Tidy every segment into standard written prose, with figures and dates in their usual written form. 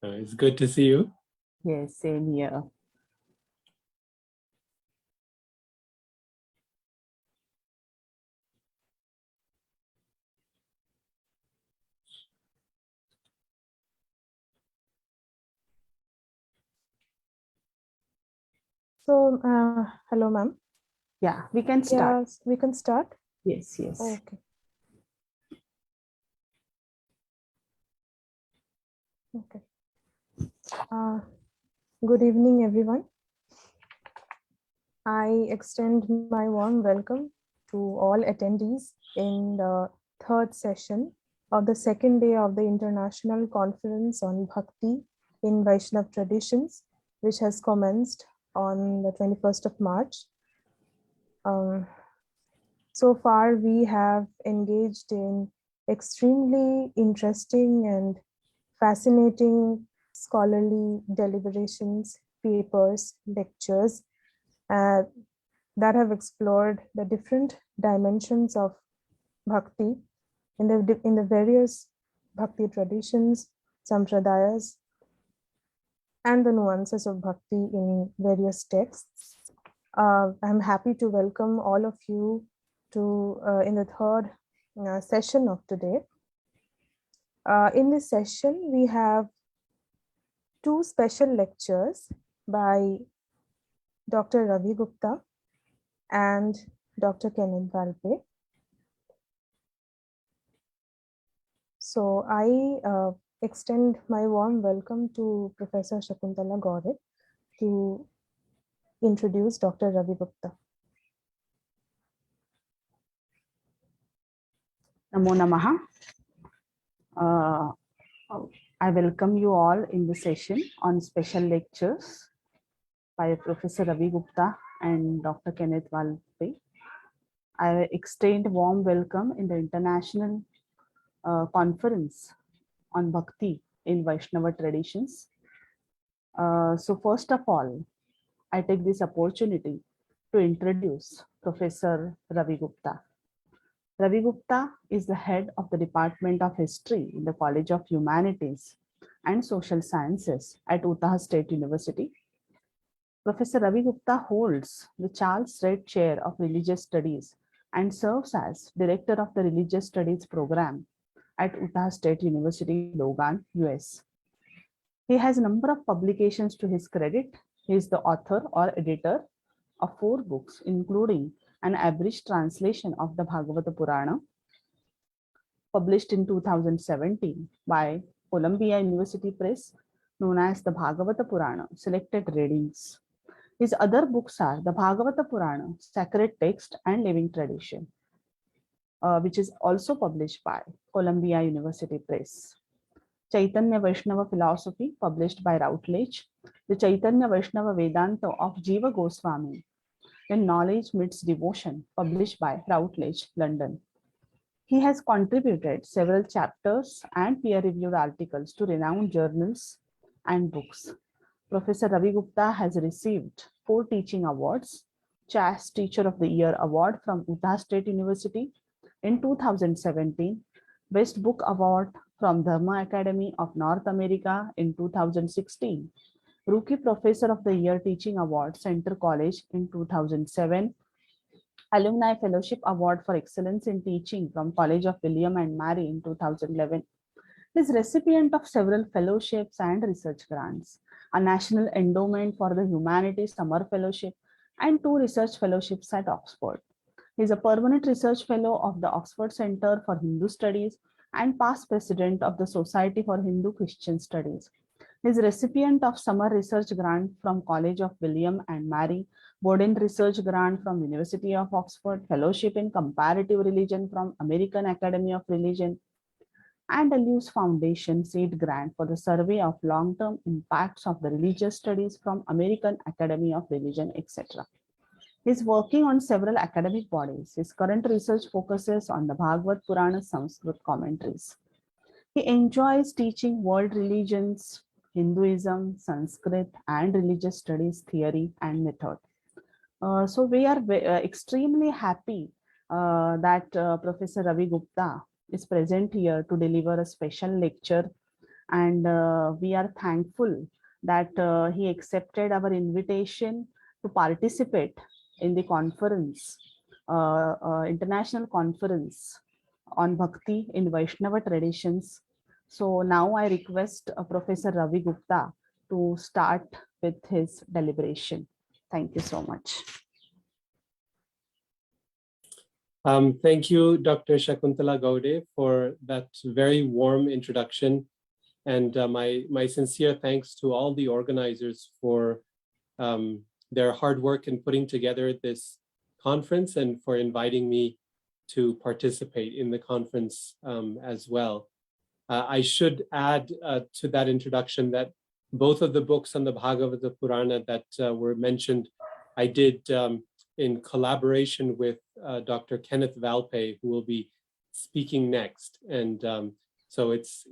It's good to see you. Yes, same here. So, hello, ma'am. Yeah, we can start. Yes, we can start. Yes, yes. Okay. Okay. Good evening, everyone. I extend my warm welcome to all attendees in the third session of the second day of the International Conference on Bhakti in Vaishnav Traditions, which has commenced on the 21st of March. So far, we have engaged in extremely interesting and fascinating scholarly deliberations, papers, lectures that have explored the different dimensions of bhakti in the various bhakti traditions, sampradayas, and the nuances of bhakti in various texts. I'm happy to welcome all of you to in the third session of today. In this session, we have two special lectures by Dr. Ravi Gupta and Dr. Kenneth Valpey. So I extend my warm welcome to Professor Shakuntala Gaure to introduce Dr. Ravi Gupta. Namo Namaha. I welcome you all in the session on special lectures by Professor Ravi Gupta and Dr. Kenneth Valpey. I extend warm welcome in the International Conference on Bhakti in Vaishnava Traditions. So first of all, I take this opportunity to introduce Professor Ravi Gupta. Ravi Gupta is the head of the Department of History in the College of Humanities and Social Sciences at Utah State University. Professor Ravi Gupta holds the Charles Red Chair of Religious Studies and serves as Director of the Religious Studies Program at Utah State University, Logan, US. He has a number of publications to his credit. He is the author or editor of 4 books, including an abridged translation of the Bhagavata Purana, published in 2017 by Columbia University Press, known as the Bhagavata Purana, Selected Readings. His other books are the Bhagavata Purana, Sacred Text and Living Tradition, which is also published by Columbia University Press. Chaitanya Vaishnava Philosophy, published by Routledge. The Chaitanya Vaishnava Vedanta of Jiva Goswami, When Knowledge Meets Devotion, published by Routledge, London. He has contributed several chapters and peer-reviewed articles to renowned journals and books. Professor Ravi Gupta has received 4 teaching awards: Chas Teacher of the Year Award from Utah State University in 2017, Best Book Award from Dharma Academy of North America in 2016, Rookie Professor of the Year Teaching Award, Center College in 2007, Alumni Fellowship Award for Excellence in Teaching from College of William and Mary in 2011. He is recipient of several fellowships and research grants, a National Endowment for the Humanities Summer Fellowship, and 2 research fellowships at Oxford. He is a permanent research fellow of the Oxford Center for Hindu Studies and past president of the Society for Hindu Christian Studies. He is recipient of Summer Research Grant from College of William and Mary, Borden Research Grant from University of Oxford, Fellowship in Comparative Religion from American Academy of Religion, and a Luce Foundation Seed Grant for the Survey of Long-Term Impacts of the Religious Studies from American Academy of Religion, etc. He is working on several academic bodies. His current research focuses on the Bhagavad Purana Sanskrit commentaries. He enjoys teaching world religions, Hinduism, Sanskrit, and religious studies theory and method. So we are extremely happy that Professor Ravi Gupta is present here to deliver a special lecture And we are thankful that he accepted our invitation to participate in the conference, international conference on Bhakti in Vaishnava traditions. So now I request Professor Ravi Gupta to start with his deliberation. Thank you so much. Thank you, Dr. Shakuntala Gaude, for that very warm introduction. And my sincere thanks to all the organizers for their hard work in putting together this conference and for inviting me to participate in the conference as well. I should add to that introduction that both of the books on the Bhagavata Purana that were mentioned, I did in collaboration with Dr. Kenneth Valpey, who will be speaking next. And so it's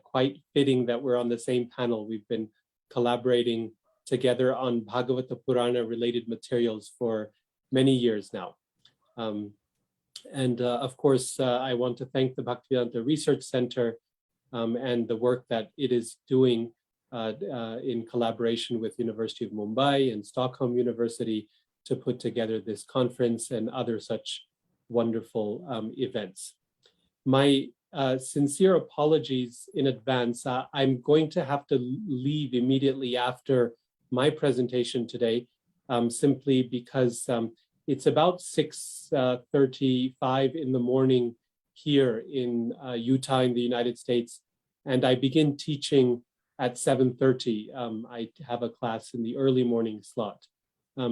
quite fitting that we're on the same panel. We've been collaborating together on Bhagavata Purana related materials for many years now. And of course, I want to thank the Bhaktivedanta Research Center and the work that it is doing in collaboration with University of Mumbai and Stockholm University to put together this conference and other such wonderful events. My sincere apologies in advance. I'm going to have to leave immediately after my presentation today, simply because it's about 6:35 in the morning here in Utah in the United States, and I begin teaching at 7:30. I have a class in the early morning slot.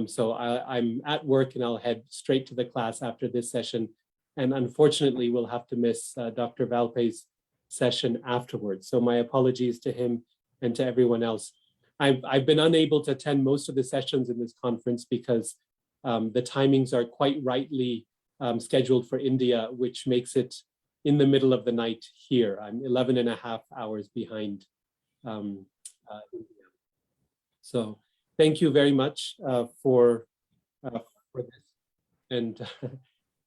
So I'm at work and I'll head straight to the class after this session. And unfortunately, we'll have to miss Dr. Valpey's session afterwards. So my apologies to him and to everyone else. I've been unable to attend most of the sessions in this conference because the timings are quite rightly scheduled for India, which makes it in the middle of the night here. I'm 11 and a half hours behind India. So thank you very much for this.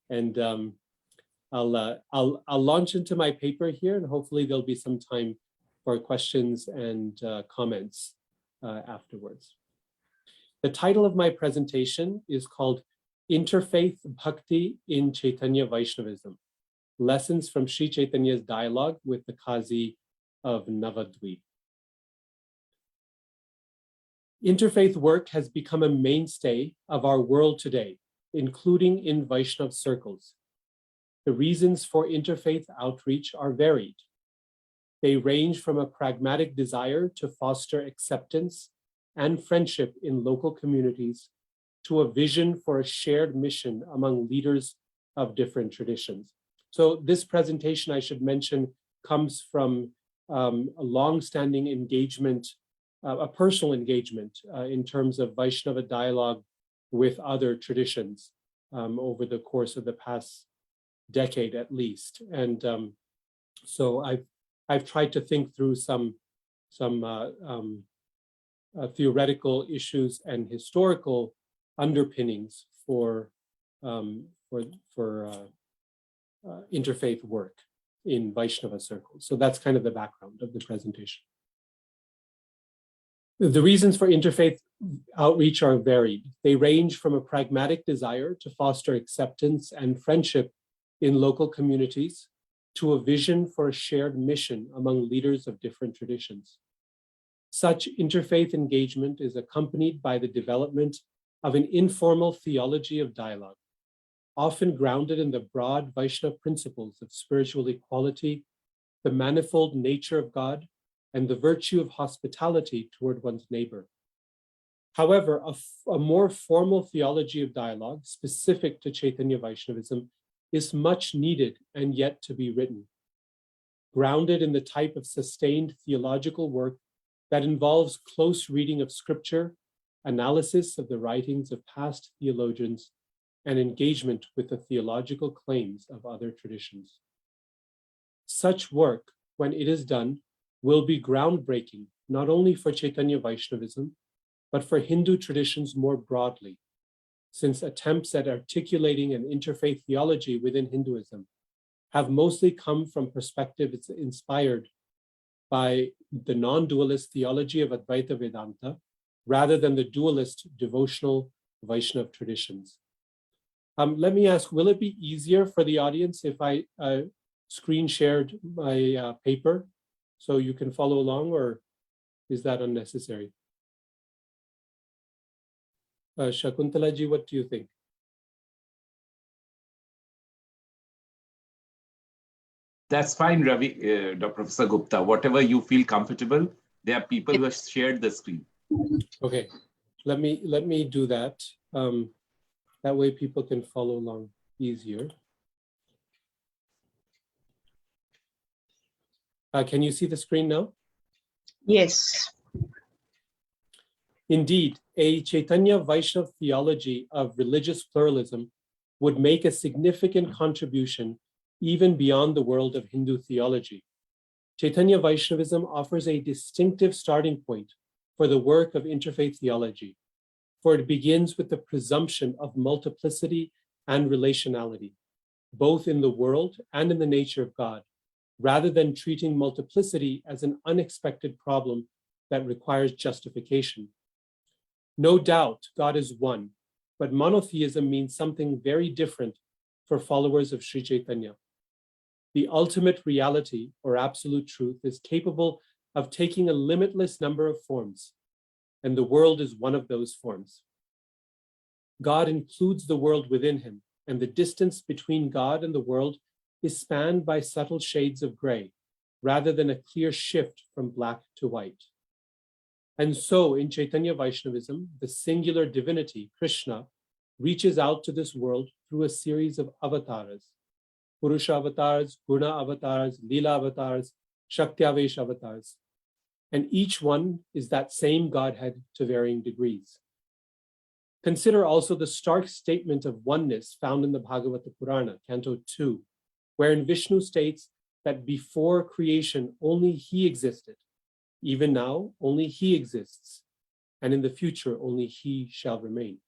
And I'll launch into my paper here, and hopefully there'll be some time for questions and comments afterwards. The title of my presentation is called Interfaith Bhakti in Chaitanya Vaishnavism, Lessons from Sri Chaitanya's Dialogue with the Qazi of Navadvip. Interfaith work has become a mainstay of our world today, including in Vaishnav circles. The reasons for interfaith outreach are varied. They range from a pragmatic desire to foster acceptance and friendship in local communities to a vision for a shared mission among leaders of different traditions. So this presentation, I should mention, comes from a long-standing engagement, a personal engagement in terms of Vaishnava dialogue with other traditions over the course of the past decade at least. And so I've tried to think through some theoretical issues and historical underpinnings for interfaith work in Vaishnava circles. So that's kind of the background of the presentation. The reasons for interfaith outreach are varied. They range from a pragmatic desire to foster acceptance and friendship in local communities to a vision for a shared mission among leaders of different traditions. Such interfaith engagement is accompanied by the development of an informal theology of dialogue, often grounded in the broad Vaishnava principles of spiritual equality, the manifold nature of God, and the virtue of hospitality toward one's neighbor. However, a more formal theology of dialogue specific to Chaitanya Vaishnavism is much needed and yet to be written, grounded in the type of sustained theological work that involves close reading of scripture, analysis of the writings of past theologians, and engagement with the theological claims of other traditions. Such work, when it is done, will be groundbreaking, not only for Chaitanya Vaishnavism, but for Hindu traditions more broadly, since attempts at articulating an interfaith theology within Hinduism have mostly come from perspectives inspired by the non-dualist theology of Advaita Vedanta rather than the dualist devotional Vaishnava traditions. Let me ask, will it be easier for the audience if I screen shared my paper so you can follow along, or is that unnecessary? Shakuntala ji, what do you think? That's fine, Ravi, Dr. Professor Gupta. Whatever you feel comfortable. There are people who have shared the screen. Okay, let me do that. That way people can follow along easier. Can you see the screen now? Yes. Indeed, a Chaitanya Vaishnava theology of religious pluralism would make a significant contribution even beyond the world of Hindu theology. Chaitanya Vaishnavism offers a distinctive starting point for the work of interfaith theology, for it begins with the presumption of multiplicity and relationality, both in the world and in the nature of God, rather than treating multiplicity as an unexpected problem that requires justification. No doubt God is one, but monotheism means something very different for followers of Sri Chaitanya. The ultimate reality or absolute truth is capable of taking a limitless number of forms, and the world is one of those forms. God includes the world within him, and the distance between God and the world is spanned by subtle shades of gray, rather than a clear shift from black to white. And so in Chaitanya Vaishnavism, the singular divinity, Krishna, reaches out to this world through a series of avatars, Purusha avatars, Guna avatars, Leela avatars, Shaktyavesh avatars. And each one is that same Godhead to varying degrees. Consider also the stark statement of oneness found in the Bhagavata Purana, Canto 2, wherein Vishnu states that before creation only he existed, even now only he exists, and in the future only he shall remain.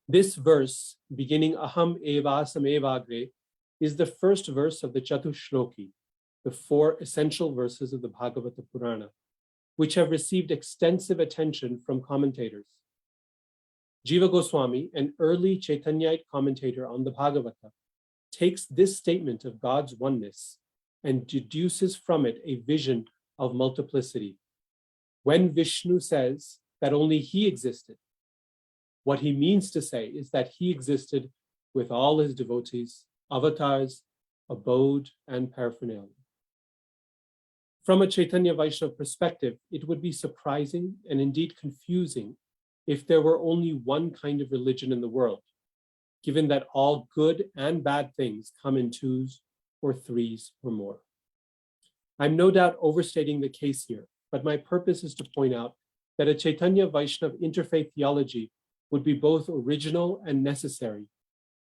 This verse, beginning Aham Evasam Evagre, is the first verse of the Chatushloki, the 4 essential verses of the Bhagavata Purana, which have received extensive attention from commentators. Jiva Goswami, an early Chaitanyite commentator on the Bhagavata, takes this statement of God's oneness and deduces from it a vision of multiplicity. When Vishnu says that only he existed, what he means to say is that he existed with all his devotees, avatars, abode, and paraphernalia. From a Chaitanya Vaishnava perspective, it would be surprising and indeed confusing if there were only one kind of religion in the world, given that all good and bad things come in 2s or 3s or more. I'm no doubt overstating the case here, but my purpose is to point out that a Chaitanya Vaishnava interfaith theology would be both original and necessary,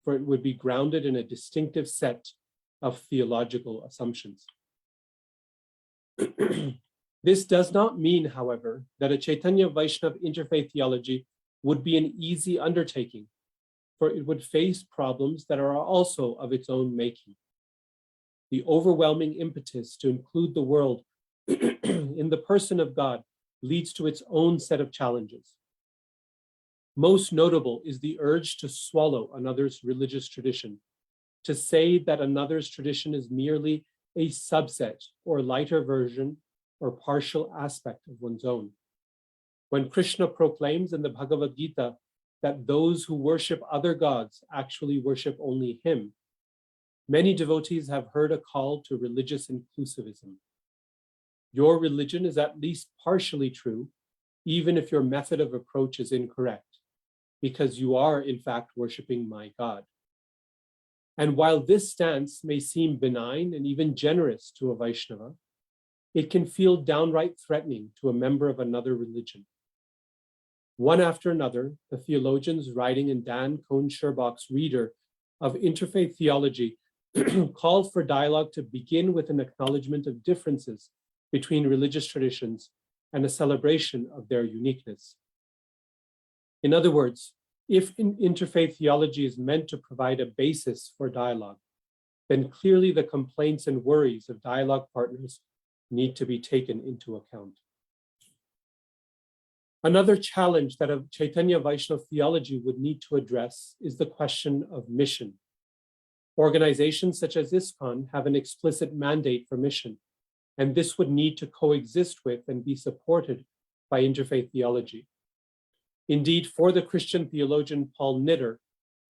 for it would be grounded in a distinctive set of theological assumptions. This does not mean, however, that a Chaitanya Vaishnava interfaith theology would be an easy undertaking, for it would face problems that are also of its own making. The overwhelming impetus to include the world in the person of God leads to its own set of challenges. Most notable is the urge to swallow another's religious tradition, to say that another's tradition is merely a subset or lighter version or partial aspect of one's own. When Krishna proclaims in the Bhagavad-Gita that those who worship other gods actually worship only him, many devotees have heard a call to religious inclusivism. Your religion is at least partially true, even if your method of approach is incorrect, because you are in fact worshiping my God. And while this stance may seem benign and even generous to a Vaishnava, it can feel downright threatening to a member of another religion. One after another, the theologians writing in Dan Cohn-Sherbach's Reader of Interfaith Theology called for dialogue to begin with an acknowledgement of differences between religious traditions and a celebration of their uniqueness. In other words, if interfaith theology is meant to provide a basis for dialogue, then clearly the complaints and worries of dialogue partners need to be taken into account. Another challenge that a Chaitanya Vaishnava theology would need to address is the question of mission. Organizations such as ISKCON have an explicit mandate for mission, and this would need to coexist with and be supported by interfaith theology. Indeed, for the Christian theologian Paul Knitter,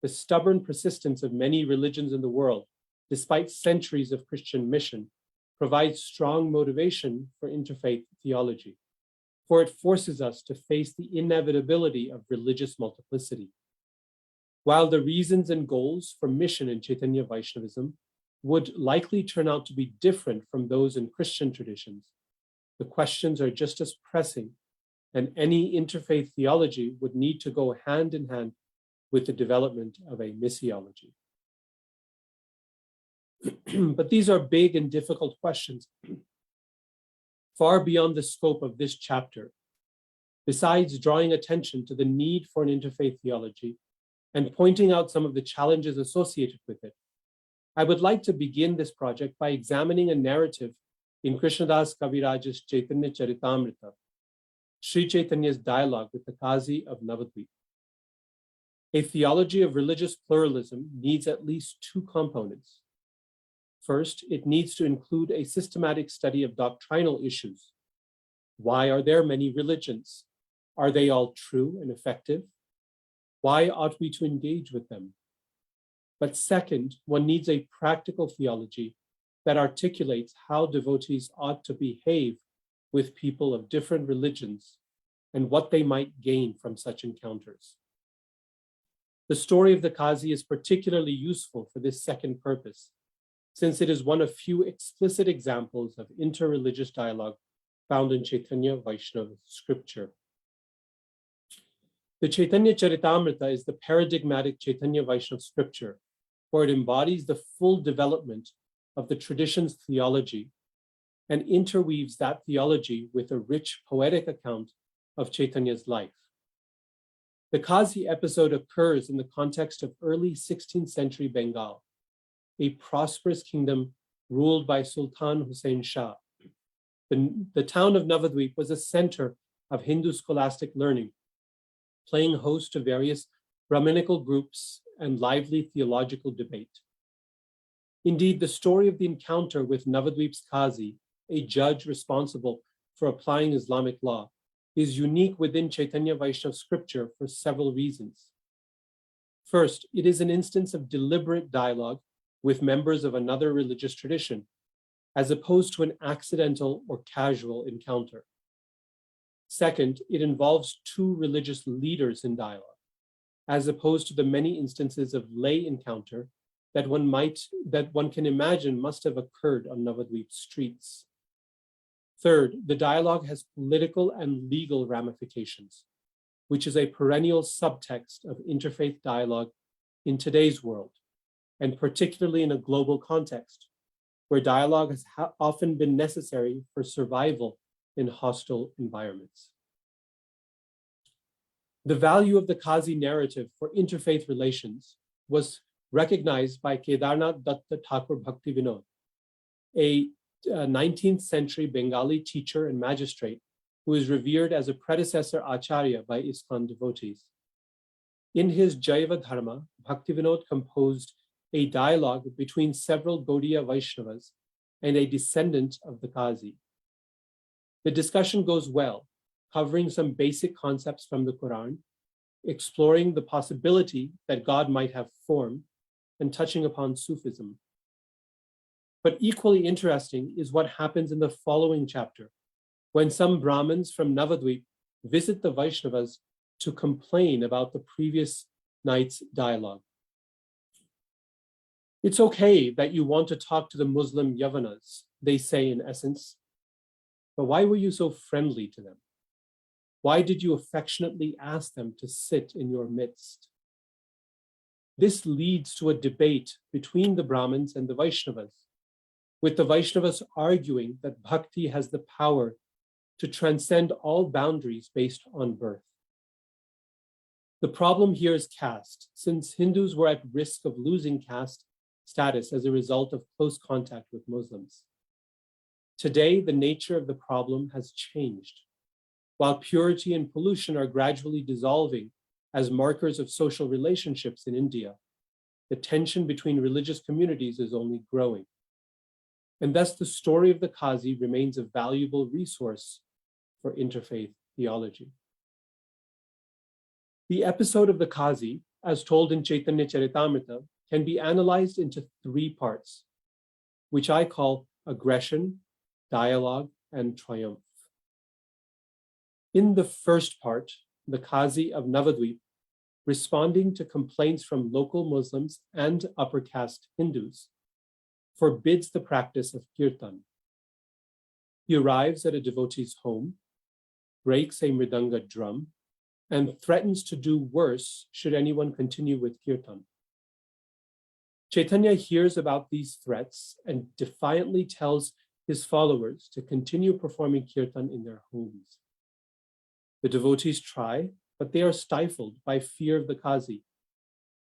the stubborn persistence of many religions in the world, despite centuries of Christian mission, provides strong motivation for interfaith theology, for it forces us to face the inevitability of religious multiplicity. While the reasons and goals for mission in Chaitanya Vaishnavism would likely turn out to be different from those in Christian traditions, the questions are just as pressing, and any interfaith theology would need to go hand in hand with the development of a missiology. But these are big and difficult questions, far beyond the scope of this chapter. Besides drawing attention to the need for an interfaith theology and pointing out some of the challenges associated with it, I would like to begin this project by examining a narrative in Krishnadas Kaviraj's Chaitanya Charitamrita, Sri Chaitanya's dialogue with the Qazi of Navadvip. A theology of religious pluralism needs at least two components. First, it needs to include a systematic study of doctrinal issues. Why are there many religions? Are they all true and effective? Why ought we to engage with them? But second, one needs a practical theology that articulates how devotees ought to behave with people of different religions and what they might gain from such encounters. The story of the Qazi is particularly useful for this second purpose, since it is one of few explicit examples of interreligious dialogue found in Chaitanya Vaishnava scripture. The Chaitanya Charitamrita is the paradigmatic Chaitanya Vaishnava scripture, for it embodies the full development of the tradition's theology and interweaves that theology with a rich poetic account of Chaitanya's life. The Qazi episode occurs in the context of early 16th century Bengal, a prosperous kingdom ruled by Sultan Hussain Shah. The town of Navadvip was a center of Hindu scholastic learning, playing host to various Brahminical groups and lively theological debate. Indeed, the story of the encounter with Navadvip's Qazi, a judge responsible for applying Islamic law, is unique within Chaitanya Vaishnava scripture for several reasons. First, it is an instance of deliberate dialogue with members of another religious tradition, as opposed to an accidental or casual encounter. Second, it involves two religious leaders in dialogue, as opposed to the many instances of lay encounter that one can imagine must have occurred on Navadvip streets. Third, the dialogue has political and legal ramifications, which is a perennial subtext of interfaith dialogue in today's world, and particularly in a global context, where dialogue has often been necessary for survival in hostile environments. The value of the Qazi narrative for interfaith relations was recognized by Kedarnath Datta Thakur Bhakti Vinod, a 19th century Bengali teacher and magistrate who is revered as a predecessor Acharya by ISKCON devotees. In his Jaiva Dharma, Bhakti Vinod composed a dialogue between several Gaudiya Vaishnavas and a descendant of the Qazi. The discussion goes well, covering some basic concepts from the Quran, exploring the possibility that God might have form, and touching upon Sufism. But equally interesting is what happens in the following chapter, when some Brahmins from Navadvip visit the Vaishnavas to complain about the previous night's dialogue. It's okay that you want to talk to the Muslim Yavanas, they say in essence, but why were you so friendly to them? Why did you affectionately ask them to sit in your midst? This leads to a debate between the Brahmins and the Vaishnavas, with the Vaishnavas arguing that bhakti has the power to transcend all boundaries based on birth. The problem here is caste, since Hindus were at risk of losing caste status as a result of close contact with Muslims. Today, the nature of the problem has changed. While purity and pollution are gradually dissolving as markers of social relationships in India, the tension between religious communities is only growing. And thus the story of the Qazi remains a valuable resource for interfaith theology. The episode of the Qazi, as told in Chaitanya Charitamrita, can be analyzed into three parts, which I call aggression, dialogue, and triumph. In the first part, the Qazi of Navadvip, responding to complaints from local Muslims and upper caste Hindus, forbids the practice of kirtan. He arrives at a devotee's home, breaks a mridanga drum, and threatens to do worse should anyone continue with kirtan. Chaitanya hears about these threats and defiantly tells his followers to continue performing kirtan in their homes. The devotees try, but they are stifled by fear of the Qazi.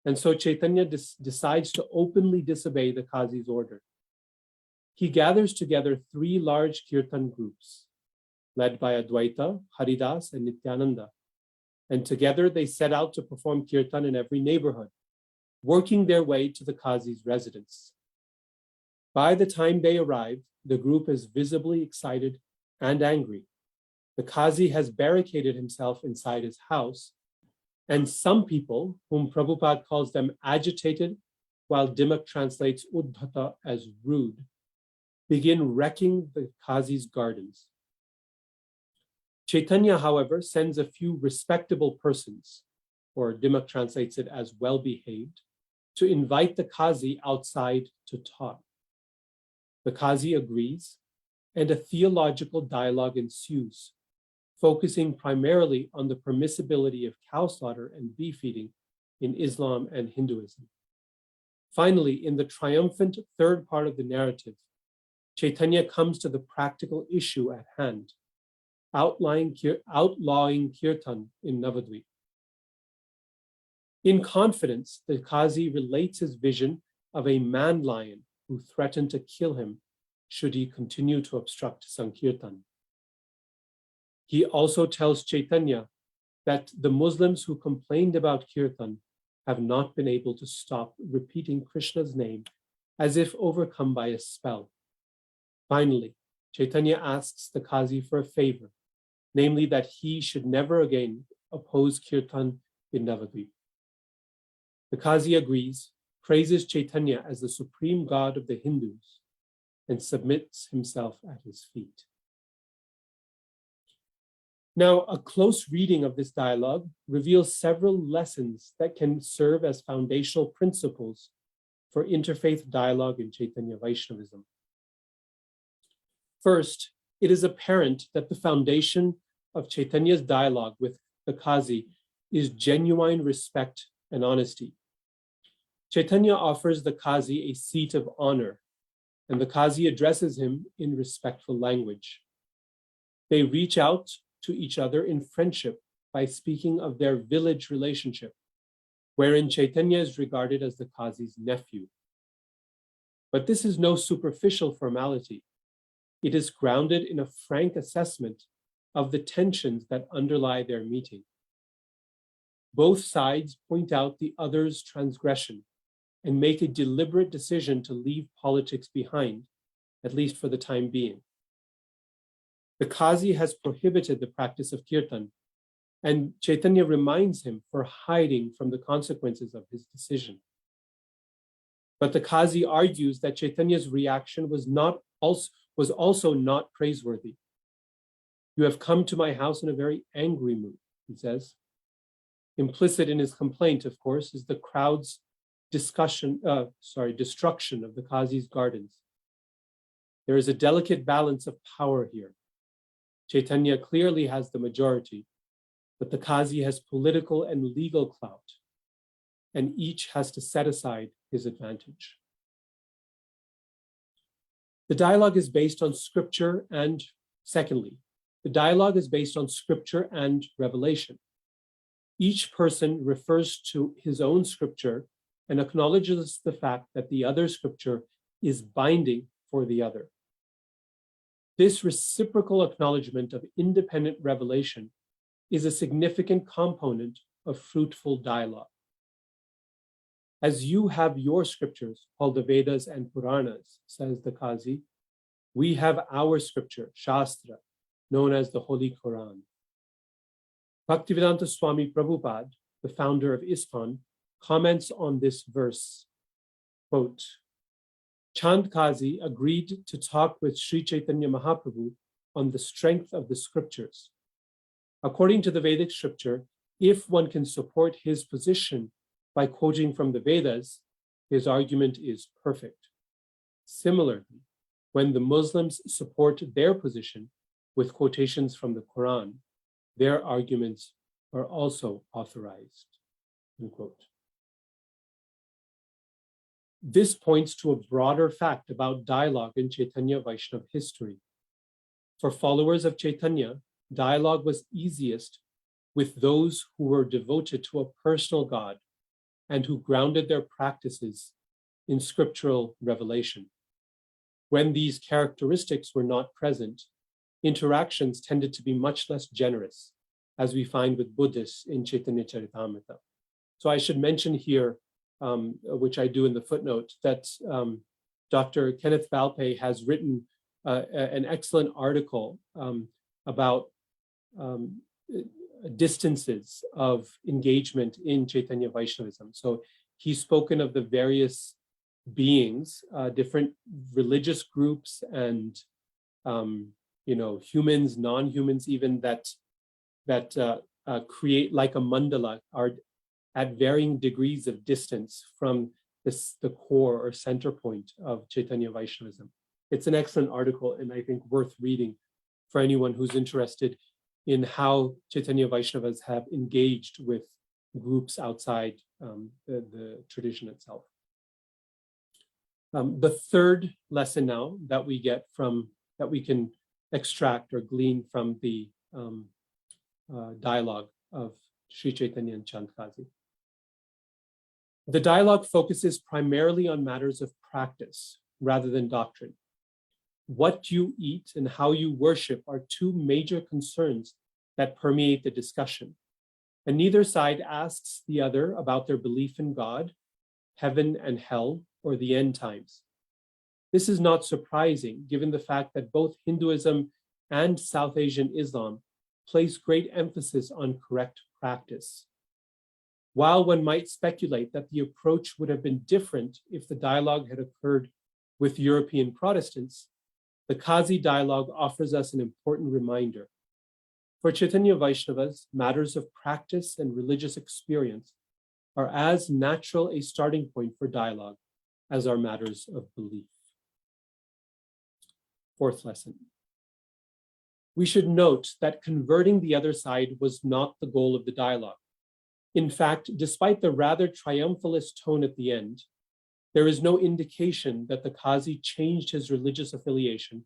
And so Chaitanya decides to openly disobey the Qazi's order. He gathers together three large kirtan groups, led by Advaita, Haridas, and Nityananda. And together they set out to perform kirtan in every neighborhood, working their way to the Qazi's residence. By the time they arrive, the group is visibly excited and angry. The Qazi has barricaded himself inside his house, and some people, whom Prabhupada calls them agitated, while Dimmock translates uddhata as rude, begin wrecking the Qazi's gardens. Chaitanya, however, sends a few respectable persons, or Dimmock translates it as well-behaved, to invite the Qazi outside to talk. The Qazi agrees, and a theological dialogue ensues, focusing primarily on the permissibility of cow slaughter and beef eating in Islam and Hinduism. Finally, in the triumphant third part of the narrative, Chaitanya comes to the practical issue at hand, outlawing kirtan in Navadvip. In confidence, the Qazi relates his vision of a man-lion who threatened to kill him should he continue to obstruct Sankirtan. He also tells Chaitanya that the Muslims who complained about kirtan have not been able to stop repeating Krishna's name as if overcome by a spell. Finally, Chaitanya asks the Qazi for a favor, namely that he should never again oppose kirtan in Navadvip. The Qazi agrees, praises Chaitanya as the supreme god of the Hindus, and submits himself at his feet. Now, a close reading of this dialogue reveals several lessons that can serve as foundational principles for interfaith dialogue in Chaitanya Vaishnavism. First, it is apparent that the foundation of Chaitanya's dialogue with the Qazi is genuine respect and honesty. Chaitanya offers the Qazi a seat of honor, and the Qazi addresses him in respectful language. They reach out to each other in friendship by speaking of their village relationship, wherein Chaitanya is regarded as the Qazi's nephew. But this is no superficial formality. It is grounded in a frank assessment of the tensions that underlie their meeting. Both sides point out the other's transgression and make a deliberate decision to leave politics behind, at least for the time being. The Qazi has prohibited the practice of kirtan, and Chaitanya reminds him for hiding from the consequences of his decision. But the Qazi argues that Chaitanya's reaction was also not praiseworthy. You have come to my house in a very angry mood, he says. Implicit in his complaint, of course, is the crowd's destruction of the Qazi's gardens. There is a delicate balance of power here. Chaitanya clearly has the majority, but the Qazi has political and legal clout, and each has to set aside his advantage. The dialogue is based on scripture and, secondly, the dialogue is based on scripture and revelation. Each person refers to his own scripture and acknowledges the fact that the other scripture is binding for the other. This reciprocal acknowledgement of independent revelation is a significant component of fruitful dialogue. As you have your scriptures, called the Vedas and Puranas, says the Qazi, we have our scripture, Shastra, known as the Holy Quran. Bhaktivedanta Swami Prabhupada, the founder of ISKCON, comments on this verse, quote, Chanthazi agreed to talk with Sri Chaitanya Mahaprabhu on the strength of the scriptures. According to the Vedic scripture, if one can support his position by quoting from the Vedas, his argument is perfect. Similarly, when the Muslims support their position with quotations from the Quran, their arguments are also authorized, unquote. This points to a broader fact about dialogue in Chaitanya Vaishnava history. For followers of Chaitanya, dialogue was easiest with those who were devoted to a personal God and who grounded their practices in scriptural revelation. When these characteristics were not present, interactions tended to be much less generous, as we find with Buddhists in Chaitanya Charitamrita. So I should mention here, which I do in the footnote, that Dr. Kenneth Valpey has written an excellent article about distances of engagement in Chaitanya Vaishnavism. So he's spoken of the various beings, different religious groups and humans, non-humans even, that create like a mandala, are at varying degrees of distance from the core or center point of Chaitanya Vaishnavism. It's an excellent article and I think worth reading for anyone who's interested in how Chaitanya Vaishnavas have engaged with groups outside the tradition itself. The third lesson now that we get that we can extract or glean from the dialogue of Sri Chaitanya and Chanthazi. The dialogue focuses primarily on matters of practice rather than doctrine. What you eat and how you worship are two major concerns that permeate the discussion, and neither side asks the other about their belief in God, heaven and hell, or the end times. This is not surprising, given the fact that both Hinduism and South Asian Islam place great emphasis on correct practice. While one might speculate that the approach would have been different if the dialogue had occurred with European Protestants, the Qazi dialogue offers us an important reminder. For Chaitanya Vaishnavas, matters of practice and religious experience are as natural a starting point for dialogue as are matters of belief. Fourth lesson. We should note that converting the other side was not the goal of the dialogue. In fact, despite the rather triumphalist tone at the end, there is no indication that the Qazi changed his religious affiliation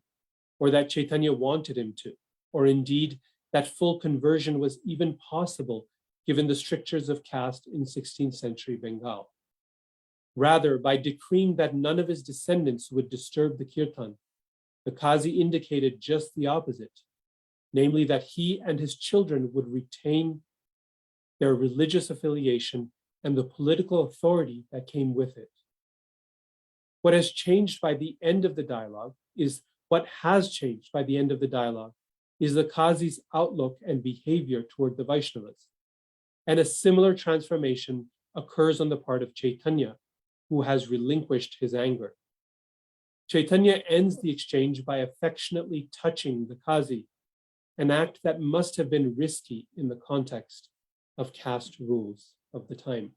or that Chaitanya wanted him to, or indeed that full conversion was even possible given the strictures of caste in 16th century Bengal. Rather, by decreeing that none of his descendants would disturb the kirtan, the Qazi indicated just the opposite, namely that he and his children would retain their religious affiliation and the political authority that came with it. What has changed by the end of the dialogue is the Qazi's outlook and behavior toward the Vaishnavas. And a similar transformation occurs on the part of Chaitanya, who has relinquished his anger. Chaitanya ends the exchange by affectionately touching the Qazi, an act that must have been risky in the context of caste rules of the time.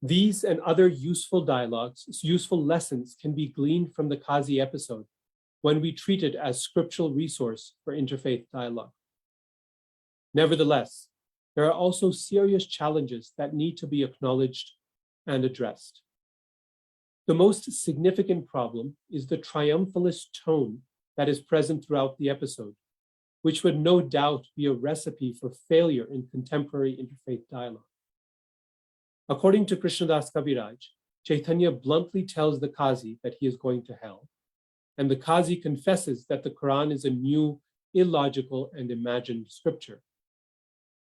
These and other useful lessons can be gleaned from the Qazi episode when we treat it as scriptural resource for interfaith dialogue. Nevertheless, there are also serious challenges that need to be acknowledged and addressed. The most significant problem is the triumphalist tone that is present throughout the episode, which would no doubt be a recipe for failure in contemporary interfaith dialogue. According to Krishnadas Kaviraj, Chaitanya bluntly tells the Qazi that he is going to hell, and the Qazi confesses that the Quran is a new, illogical, and imagined scripture.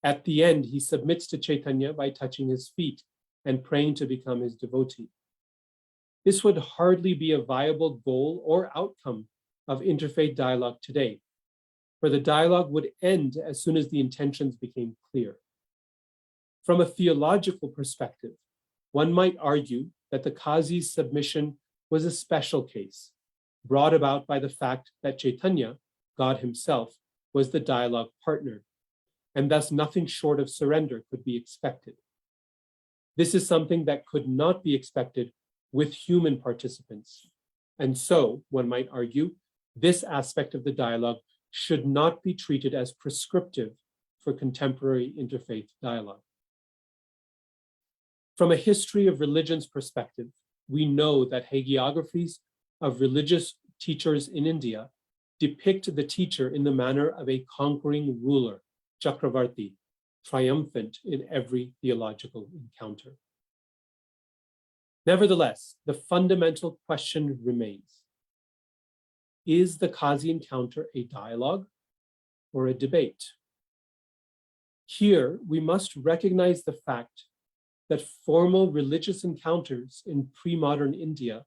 At the end, he submits to Chaitanya by touching his feet and praying to become his devotee. This would hardly be a viable goal or outcome of interfaith dialogue today, for the dialogue would end as soon as the intentions became clear. From a theological perspective, one might argue that the Qazi's submission was a special case, brought about by the fact that Chaitanya, God himself, was the dialogue partner, and thus nothing short of surrender could be expected. This is something that could not be expected with human participants. And so, one might argue, this aspect of the dialogue should not be treated as prescriptive for contemporary interfaith dialogue. From a history of religion's perspective, we know that hagiographies of religious teachers in India depict the teacher in the manner of a conquering ruler, Chakravarti, triumphant in every theological encounter. Nevertheless, the fundamental question remains: is the Qazi encounter a dialogue or a debate? Here, we must recognize the fact that formal religious encounters in pre-modern India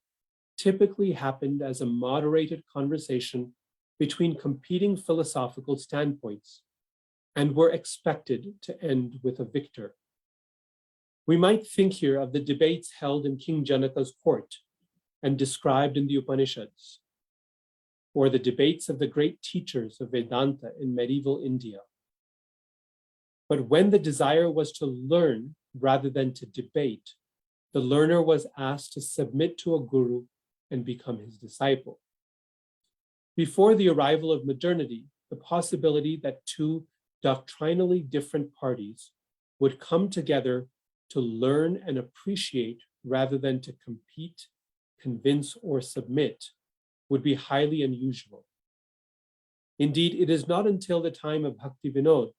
typically happened as a moderated conversation between competing philosophical standpoints and were expected to end with a victor. We might think here of the debates held in King Janaka's court and described in the Upanishads, or the debates of the great teachers of Vedanta in medieval India. But when the desire was to learn rather than to debate, the learner was asked to submit to a guru and become his disciple. Before the arrival of modernity, the possibility that two doctrinally different parties would come together to learn and appreciate rather than to compete, convince, or submit would be highly unusual. Indeed, it is not until the time of Bhakti Vinod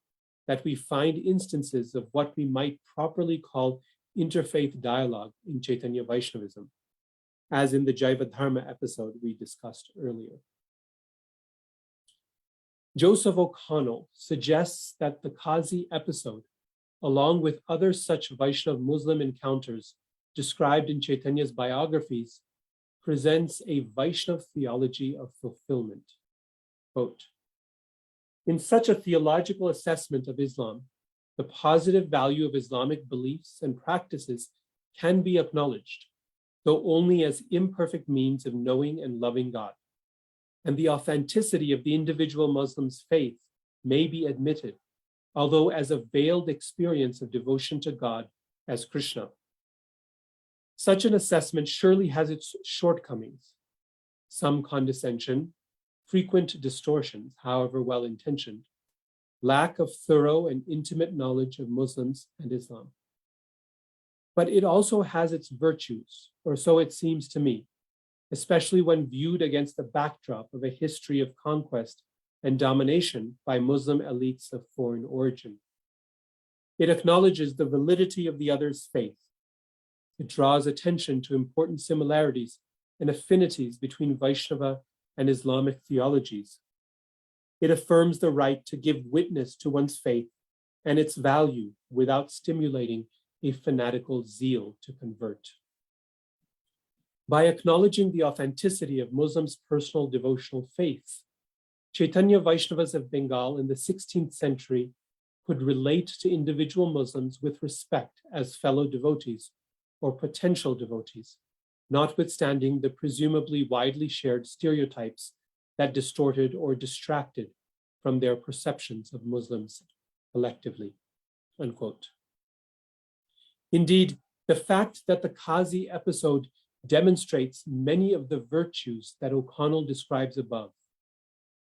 that we find instances of what we might properly call interfaith dialogue in Chaitanya Vaishnavism, as in the Jaiva Dharma episode we discussed earlier. Joseph O'Connell suggests that the Qazi episode, along with other such Vaishnav Muslim encounters described in Chaitanya's biographies, presents a Vaishnav theology of fulfillment. Quote, in such a theological assessment of Islam, the positive value of Islamic beliefs and practices can be acknowledged, though only as imperfect means of knowing and loving God. And the authenticity of the individual Muslim's faith may be admitted, although as a veiled experience of devotion to God as Krishna. Such an assessment surely has its shortcomings, some condescension, frequent distortions, however well-intentioned, lack of thorough and intimate knowledge of Muslims and Islam. But it also has its virtues, or so it seems to me, especially when viewed against the backdrop of a history of conquest and domination by Muslim elites of foreign origin. It acknowledges the validity of the other's faith. It draws attention to important similarities and affinities between Vaishnava and Islamic theologies. It affirms the right to give witness to one's faith and its value without stimulating a fanatical zeal to convert. By acknowledging the authenticity of Muslims' personal devotional faith, Chaitanya Vaishnavas of Bengal in the 16th century could relate to individual Muslims with respect as fellow devotees or potential devotees, notwithstanding the presumably widely shared stereotypes that distorted or distracted from their perceptions of Muslims collectively, unquote. Indeed, the fact that the Qazi episode demonstrates many of the virtues that O'Connell describes above,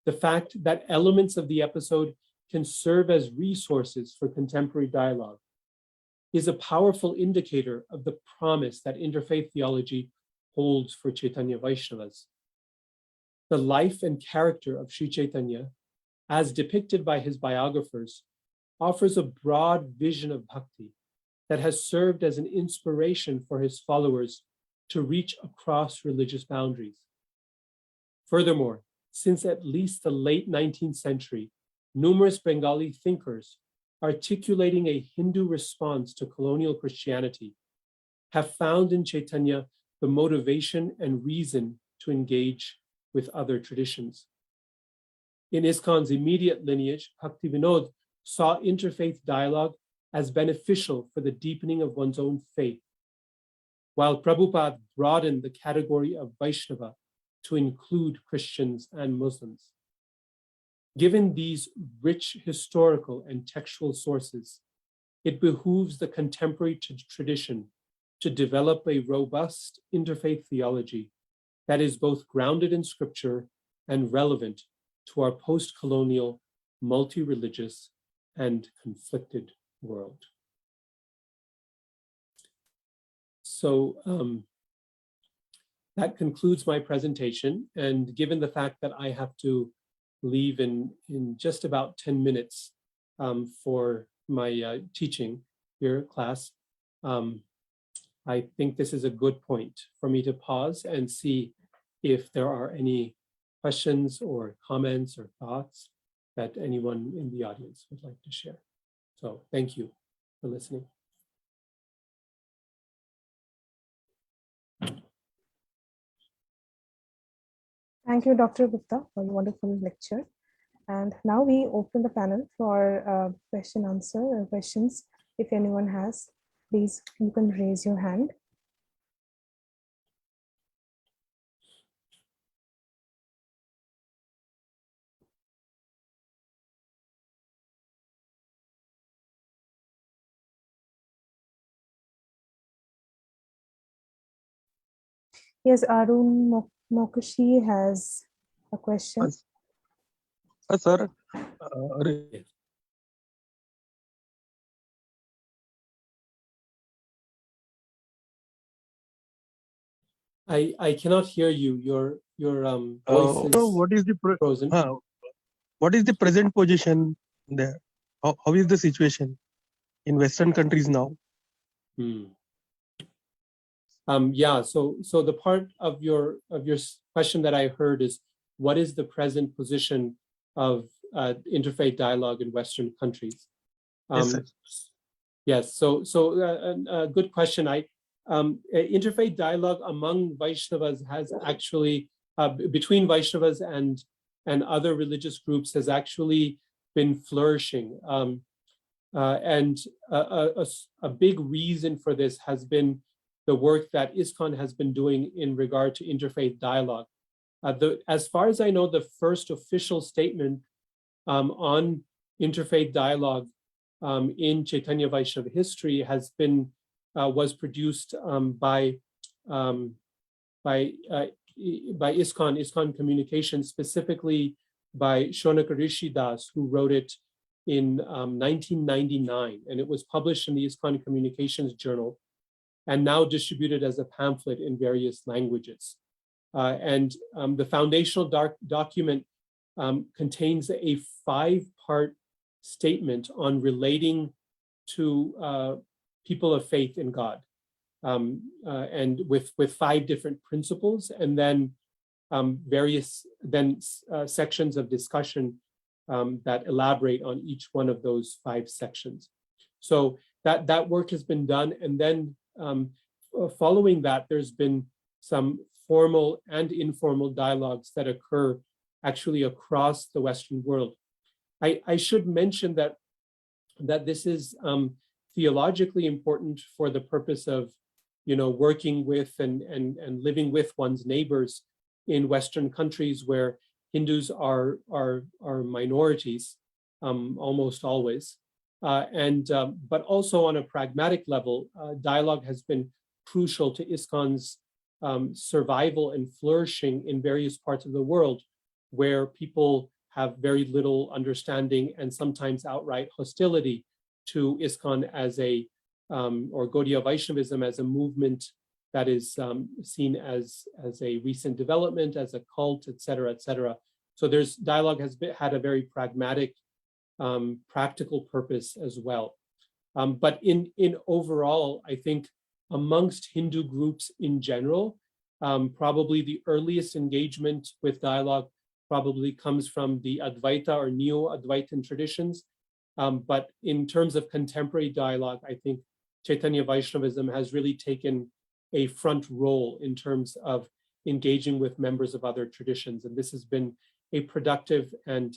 the fact that elements of the episode can serve as resources for contemporary dialogue, is a powerful indicator of the promise that interfaith theology holds for Chaitanya Vaishnavas. The life and character of Sri Chaitanya, as depicted by his biographers, offers a broad vision of bhakti that has served as an inspiration for his followers to reach across religious boundaries. Furthermore, since at least the late 19th century, numerous Bengali thinkers articulating a Hindu response to colonial Christianity have found in Chaitanya the motivation and reason to engage with other traditions. In ISKCON's immediate lineage, Bhaktivinoda saw interfaith dialogue as beneficial for the deepening of one's own faith, while Prabhupada broadened the category of Vaishnava to include Christians and Muslims. Given these rich historical and textual sources, it behooves the contemporary tradition to develop a robust interfaith theology that is both grounded in scripture and relevant to our post-colonial, multi-religious, and conflicted world. So that concludes my presentation. And given the fact that I have to leave in just about 10 minutes for my teaching here class, I think this is a good point for me to pause and see if there are any questions or comments or thoughts that anyone in the audience would like to share. So thank you for listening. Thank you, Dr. Gupta, for the wonderful lecture. And now we open the panel for questions. If anyone has, please, you can raise your hand. Yes, Arun Mokashi has a question. Sir, I cannot hear you. Your voice is what is the frozen. what is the present position there? How is the situation in Western countries now? Yeah. So the part of your question that I heard is, what is the present position of interfaith dialogue in Western countries? Yes, sir. Yes. So a good question. Interfaith dialogue among Vaishnavas has actually, between Vaishnavas and other religious groups, has actually been flourishing. And a big reason for this has been the work that ISKCON has been doing in regard to interfaith dialogue. As far as I know, the first official statement on interfaith dialogue in Chaitanya Vaishnava history was produced by ISKCON Communications, specifically by Shonaka Rishi Das, who wrote it in 1999, and it was published in the ISKCON Communications Journal, and now distributed as a pamphlet in various languages. And the foundational document contains a 5-part statement on relating to people of faith in God, and with 5 different principles, and then various sections of discussion that elaborate on each one of those 5 sections. So that work has been done, and then following that, there's been some formal and informal dialogues that occur actually across the Western world. I should mention that this is theologically important for the purpose of, working with and living with one's neighbors in Western countries where Hindus are minorities, almost always. But also on a pragmatic level, dialogue has been crucial to ISKCON's survival and flourishing in various parts of the world where people have very little understanding and sometimes outright hostility to ISKCON as or Gaudiya Vaishnavism as a movement that is seen as a recent development, as a cult, et cetera, et cetera. So dialogue has had a very pragmatic, practical purpose as well. But in overall, I think amongst Hindu groups in general, Probably the earliest engagement with dialogue probably comes from the Advaita or Neo-Advaitin traditions. But in terms of contemporary dialogue, I think Chaitanya Vaishnavism has really taken a front role in terms of engaging with members of other traditions. And this has been a productive and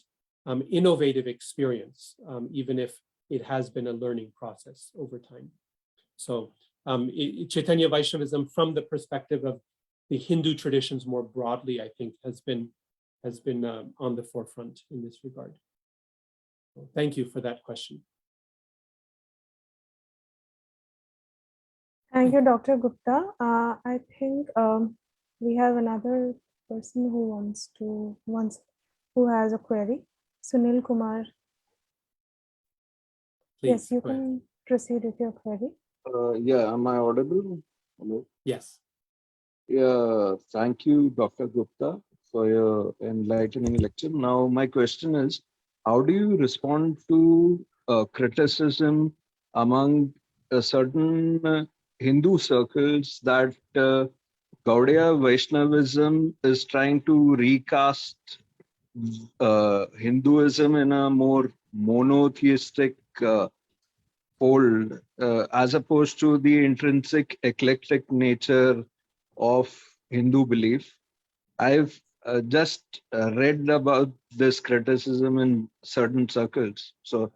innovative experience, even if it has been a learning process over time. So Chaitanya Vaishnavism, from the perspective of the Hindu traditions more broadly, I think has been on the forefront in this regard. So thank you for that question. Thank you, Dr. Gupta. I think we have another person who has a query. Sunil Kumar. Please, Yes, you go ahead. can proceed with your query. Yeah, am I audible? Hello. Yes. Yeah, thank you, Dr. Gupta, for your enlightening lecture. Now, my question is, how do you respond to criticism among certain Hindu circles that Gaudiya Vaishnavism is trying to recast Hinduism in a more monotheistic fold, as opposed to the intrinsic eclectic nature of Hindu belief? I've just read about this criticism in certain circles, so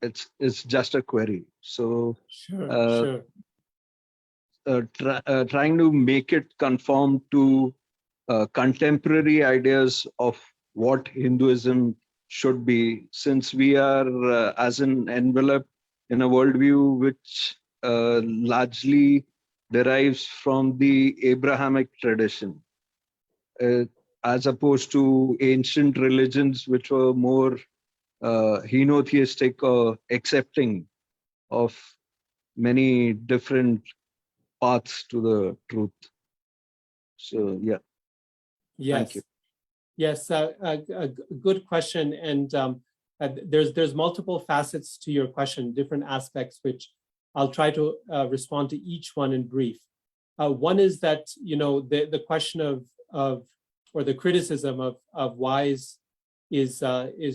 it's just a query. So Sure. trying to make it conform to contemporary ideas of what Hinduism should be, since we are as an envelope in a worldview which largely derives from the Abrahamic tradition, as opposed to ancient religions which were more henotheistic or accepting of many different paths to the truth. So yeah. Yes. Thank you. Yes, a good question. And there's multiple facets to your question, different aspects, which I'll try to respond to each one in brief. One is that, the question of or the criticism of why is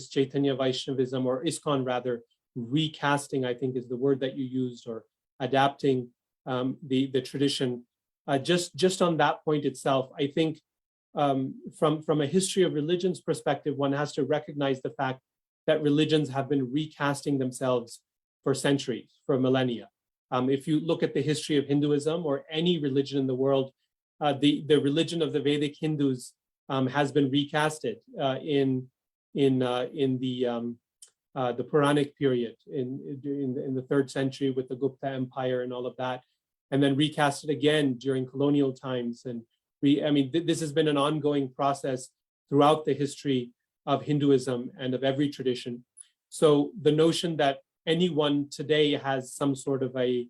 Chaitanya Vaishnavism, or ISKCON rather, recasting, I think is the word that you used, or adapting the tradition. Just on that point itself, I think from a history of religions perspective, one has to recognize the fact that religions have been recasting themselves for centuries, for millennia. If you look at the history of Hinduism or any religion in the world, the religion of the Vedic Hindus has been recasted in the Puranic period in the 3rd century with the Gupta Empire and all of that, and then recasted again during colonial times. And this has been an ongoing process throughout the history of Hinduism and of every tradition. So the notion that anyone today has some sort of a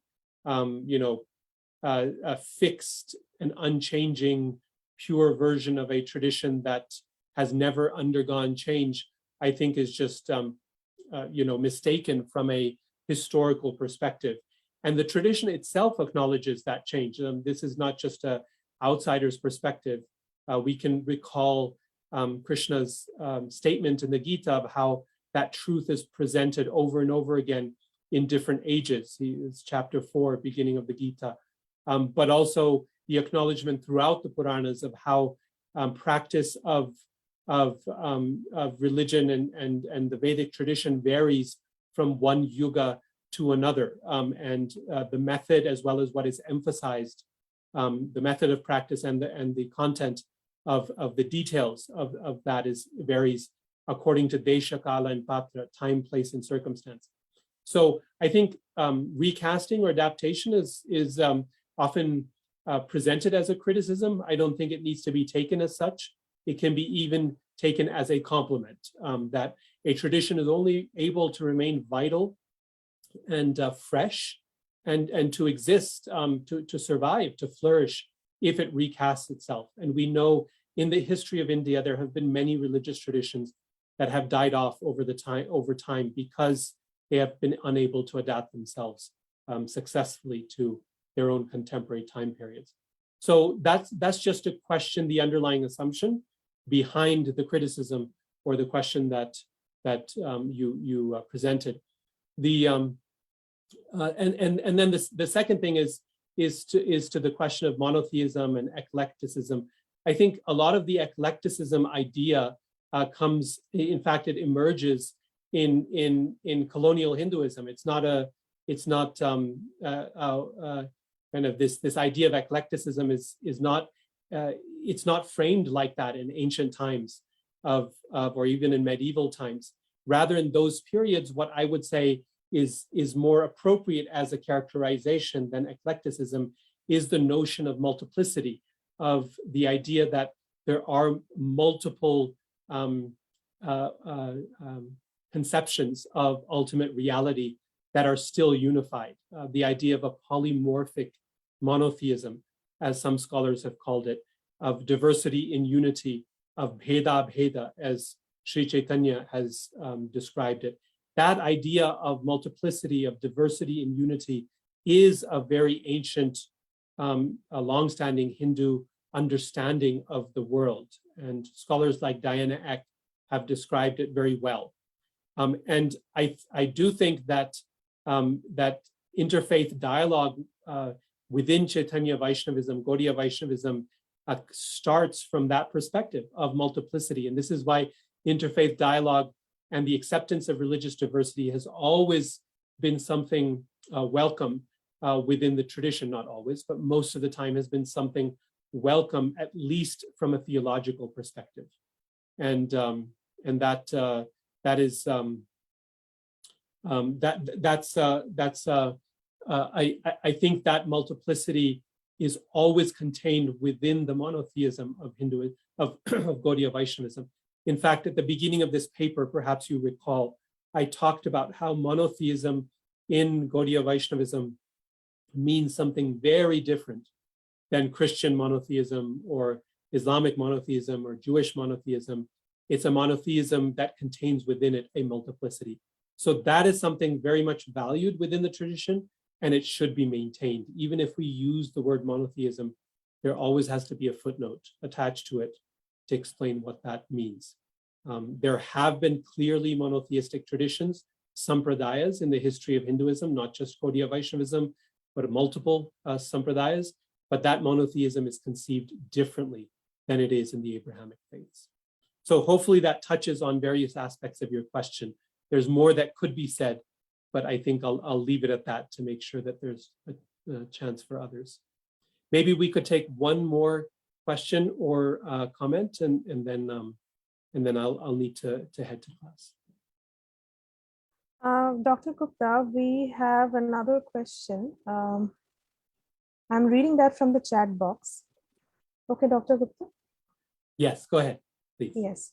fixed and unchanging, pure version of a tradition that has never undergone change, I think is just mistaken from a historical perspective. And the tradition itself acknowledges that change. This is not just an outsider's perspective. We can recall Krishna's statement in the Gita of how that truth is presented over and over again in different ages. It's chapter 4, beginning of the Gita. But also the acknowledgement throughout the Puranas of how practice of religion and the Vedic tradition varies from one yuga to another. And the method, as well as what is emphasized, the method of practice and the content of the details of that varies according to Desha, Kala, and Patra, time, place, and circumstance. So I think recasting or adaptation is often presented as a criticism. I don't think it needs to be taken as such. It can be even taken as a compliment, that a tradition is only able to remain vital and fresh and to exist, to survive, to flourish, if it recasts itself. And we know in the history of India, there have been many religious traditions that have died off over time because they have been unable to adapt themselves successfully to their own contemporary time periods. So that's just to question the underlying assumption behind the criticism or the question that you presented. And then the second thing is to the question of monotheism and eclecticism. I think a lot of the eclecticism idea comes, in fact, it emerges in colonial Hinduism. It's not kind of this idea of eclecticism is not it's not framed like that in ancient times or even in medieval times. Rather, in those periods, what I would say is more appropriate as a characterization than eclecticism is the notion of multiplicity, of the idea that there are multiple conceptions of ultimate reality that are still unified. The idea of a polymorphic monotheism, as some scholars have called it, of diversity in unity, of bheda bheda, as Sri Chaitanya has described it. That idea of multiplicity, of diversity in unity, is a very ancient, a longstanding Hindu understanding of the world. And scholars like Diana Eck have described it very well. And I do think that that interfaith dialogue within Chaitanya Vaishnavism, Gaudiya Vaishnavism, starts from that perspective of multiplicity. And this is why interfaith dialogue and the acceptance of religious diversity has always been something welcome within the tradition, not always, but most of the time has been something welcome, at least from a theological perspective. And that is I think that multiplicity is always contained within the monotheism of Hinduism, of Gaudiya Vaishnavism. In fact, at the beginning of this paper, perhaps you recall, I talked about how monotheism in Gaudiya Vaishnavism means something very different than Christian monotheism or Islamic monotheism or Jewish monotheism. It's a monotheism that contains within it a multiplicity. So that is something very much valued within the tradition, and it should be maintained. Even if we use the word monotheism, there always has to be a footnote attached to it to explain what that means. There have been clearly monotheistic traditions, sampradayas in the history of Hinduism, not just Gaudiya Vaishnavism, but multiple sampradayas, but that monotheism is conceived differently than it is in the Abrahamic faiths. So hopefully that touches on various aspects of your question. There's more that could be said, but I think I'll leave it at that to make sure that there's a chance for others. Maybe we could take one more question or comment, and then I'll need to head to class. Dr. Gupta, we have another question. I'm reading that from the chat box. Okay, Dr. Gupta? Yes, go ahead, please. Yes.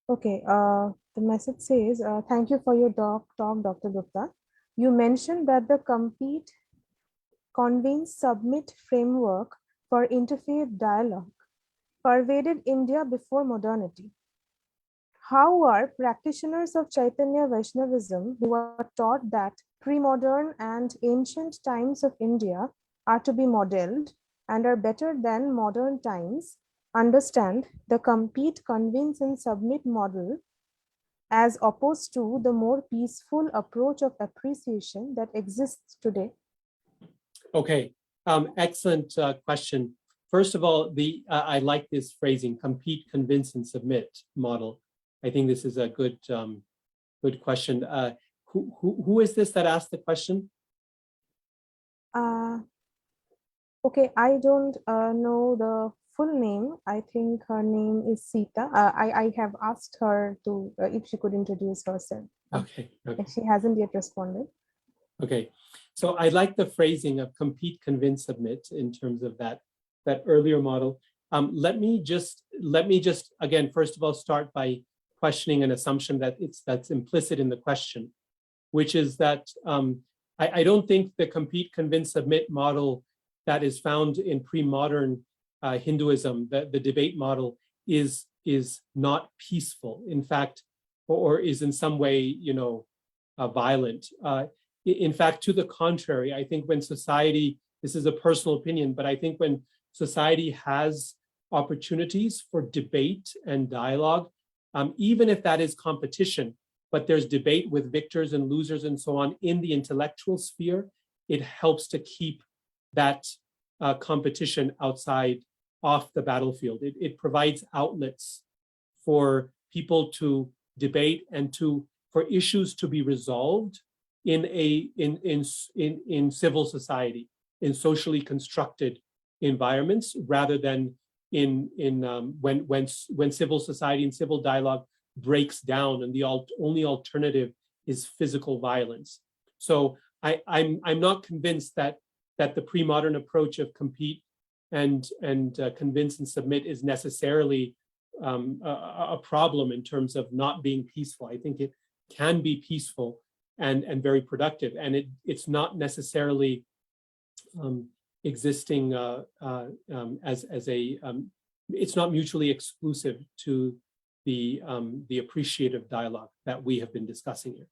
Okay, the message says, thank you for your talk, Dr. Gupta. You mentioned that the compete, convince, submit framework for interfaith dialogue pervaded India before modernity. How are practitioners of Chaitanya Vaishnavism who are taught that pre-modern and ancient times of India are to be modeled and are better than modern times understand the compete, convince, and submit model as opposed to the more peaceful approach of appreciation that exists today? Okay, excellent question. First of all, I like this phrasing, compete, convince, and submit model. I think this is a good question. Who is this that asked the question? Okay, I don't know the full name. I think her name is Sita. I have asked her to if she could introduce herself. Okay. She hasn't yet responded. Okay, so I like the phrasing of compete, convince, submit in terms of that earlier model. Let me just again, first of all, start by questioning an assumption that's implicit in the question, which is that I don't think the compete, convince, submit model that is found in pre-modern Hinduism, the debate model, is not peaceful. In fact, or is in some way, violent. In fact, to the contrary, I think when society this is a personal opinion, but I think when society has opportunities for debate and dialogue, even if that is competition, but there's debate with victors and losers and so on in the intellectual sphere, it helps to keep that competition outside, off the battlefield. It provides outlets for people to debate and for issues to be resolved in civil society, in socially constructed environments, rather than when civil society and civil dialogue breaks down and the only alternative is physical violence. So I'm not convinced that the pre-modern approach of compete and convince and submit is necessarily a problem in terms of not being peaceful. I think it can be peaceful and very productive, and it's not necessarily existing it's not mutually exclusive to the appreciative dialogue that we have been discussing here.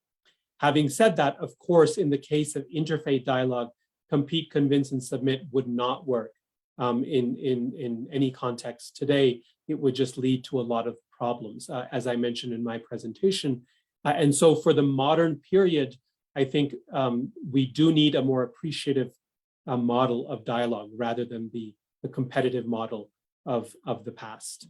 Having said that, of course, in the case of interfaith dialogue, compete, convince, and submit would not work in any context today. It would just lead to a lot of problems, as I mentioned in my presentation. And so for the modern period, I think we do need a more appreciative model of dialogue rather than the competitive model of the past.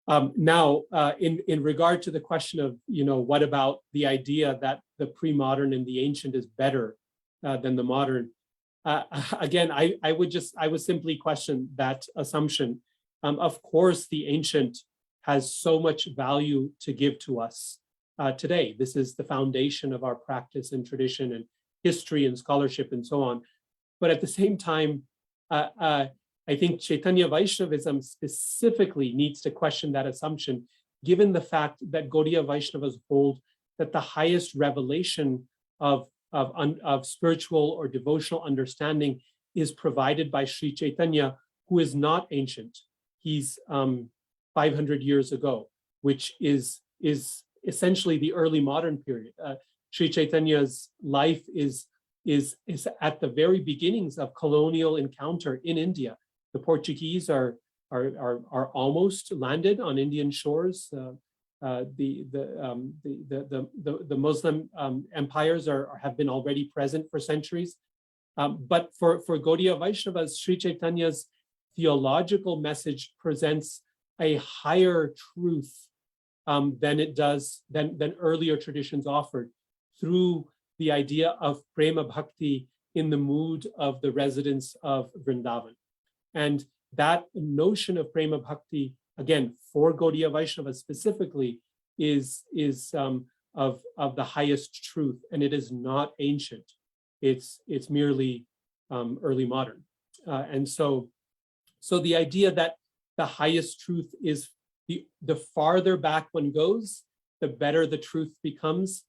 Now, in regard to the question of, what about the idea that the pre-modern and the ancient is better than the modern? Again, I would simply question that assumption. Of course, the ancient has so much value to give to us today. This is the foundation of our practice and tradition and history and scholarship and so on. But at the same time, I think Chaitanya Vaishnavism specifically needs to question that assumption, given the fact that Gaudiya Vaishnavas hold that the highest revelation of spiritual or devotional understanding is provided by Sri Chaitanya, who is not ancient. He's 500 years ago, which is essentially the early modern period. Sri Chaitanya's life is at the very beginnings of colonial encounter in India. The Portuguese are almost landed on Indian shores. The Muslim empires have been already present for centuries. But for Gaudiya Vaishnavas, Sri Chaitanya's theological message presents a higher truth than earlier traditions offered, through the idea of prema bhakti in the mood of the residents of Vrindavan. And that notion of prema bhakti, again, for Gaudiya Vaishnava specifically, is of the highest truth, and it is not ancient. It's merely early modern. And so the idea that the highest truth is the farther back one goes, the better the truth becomes,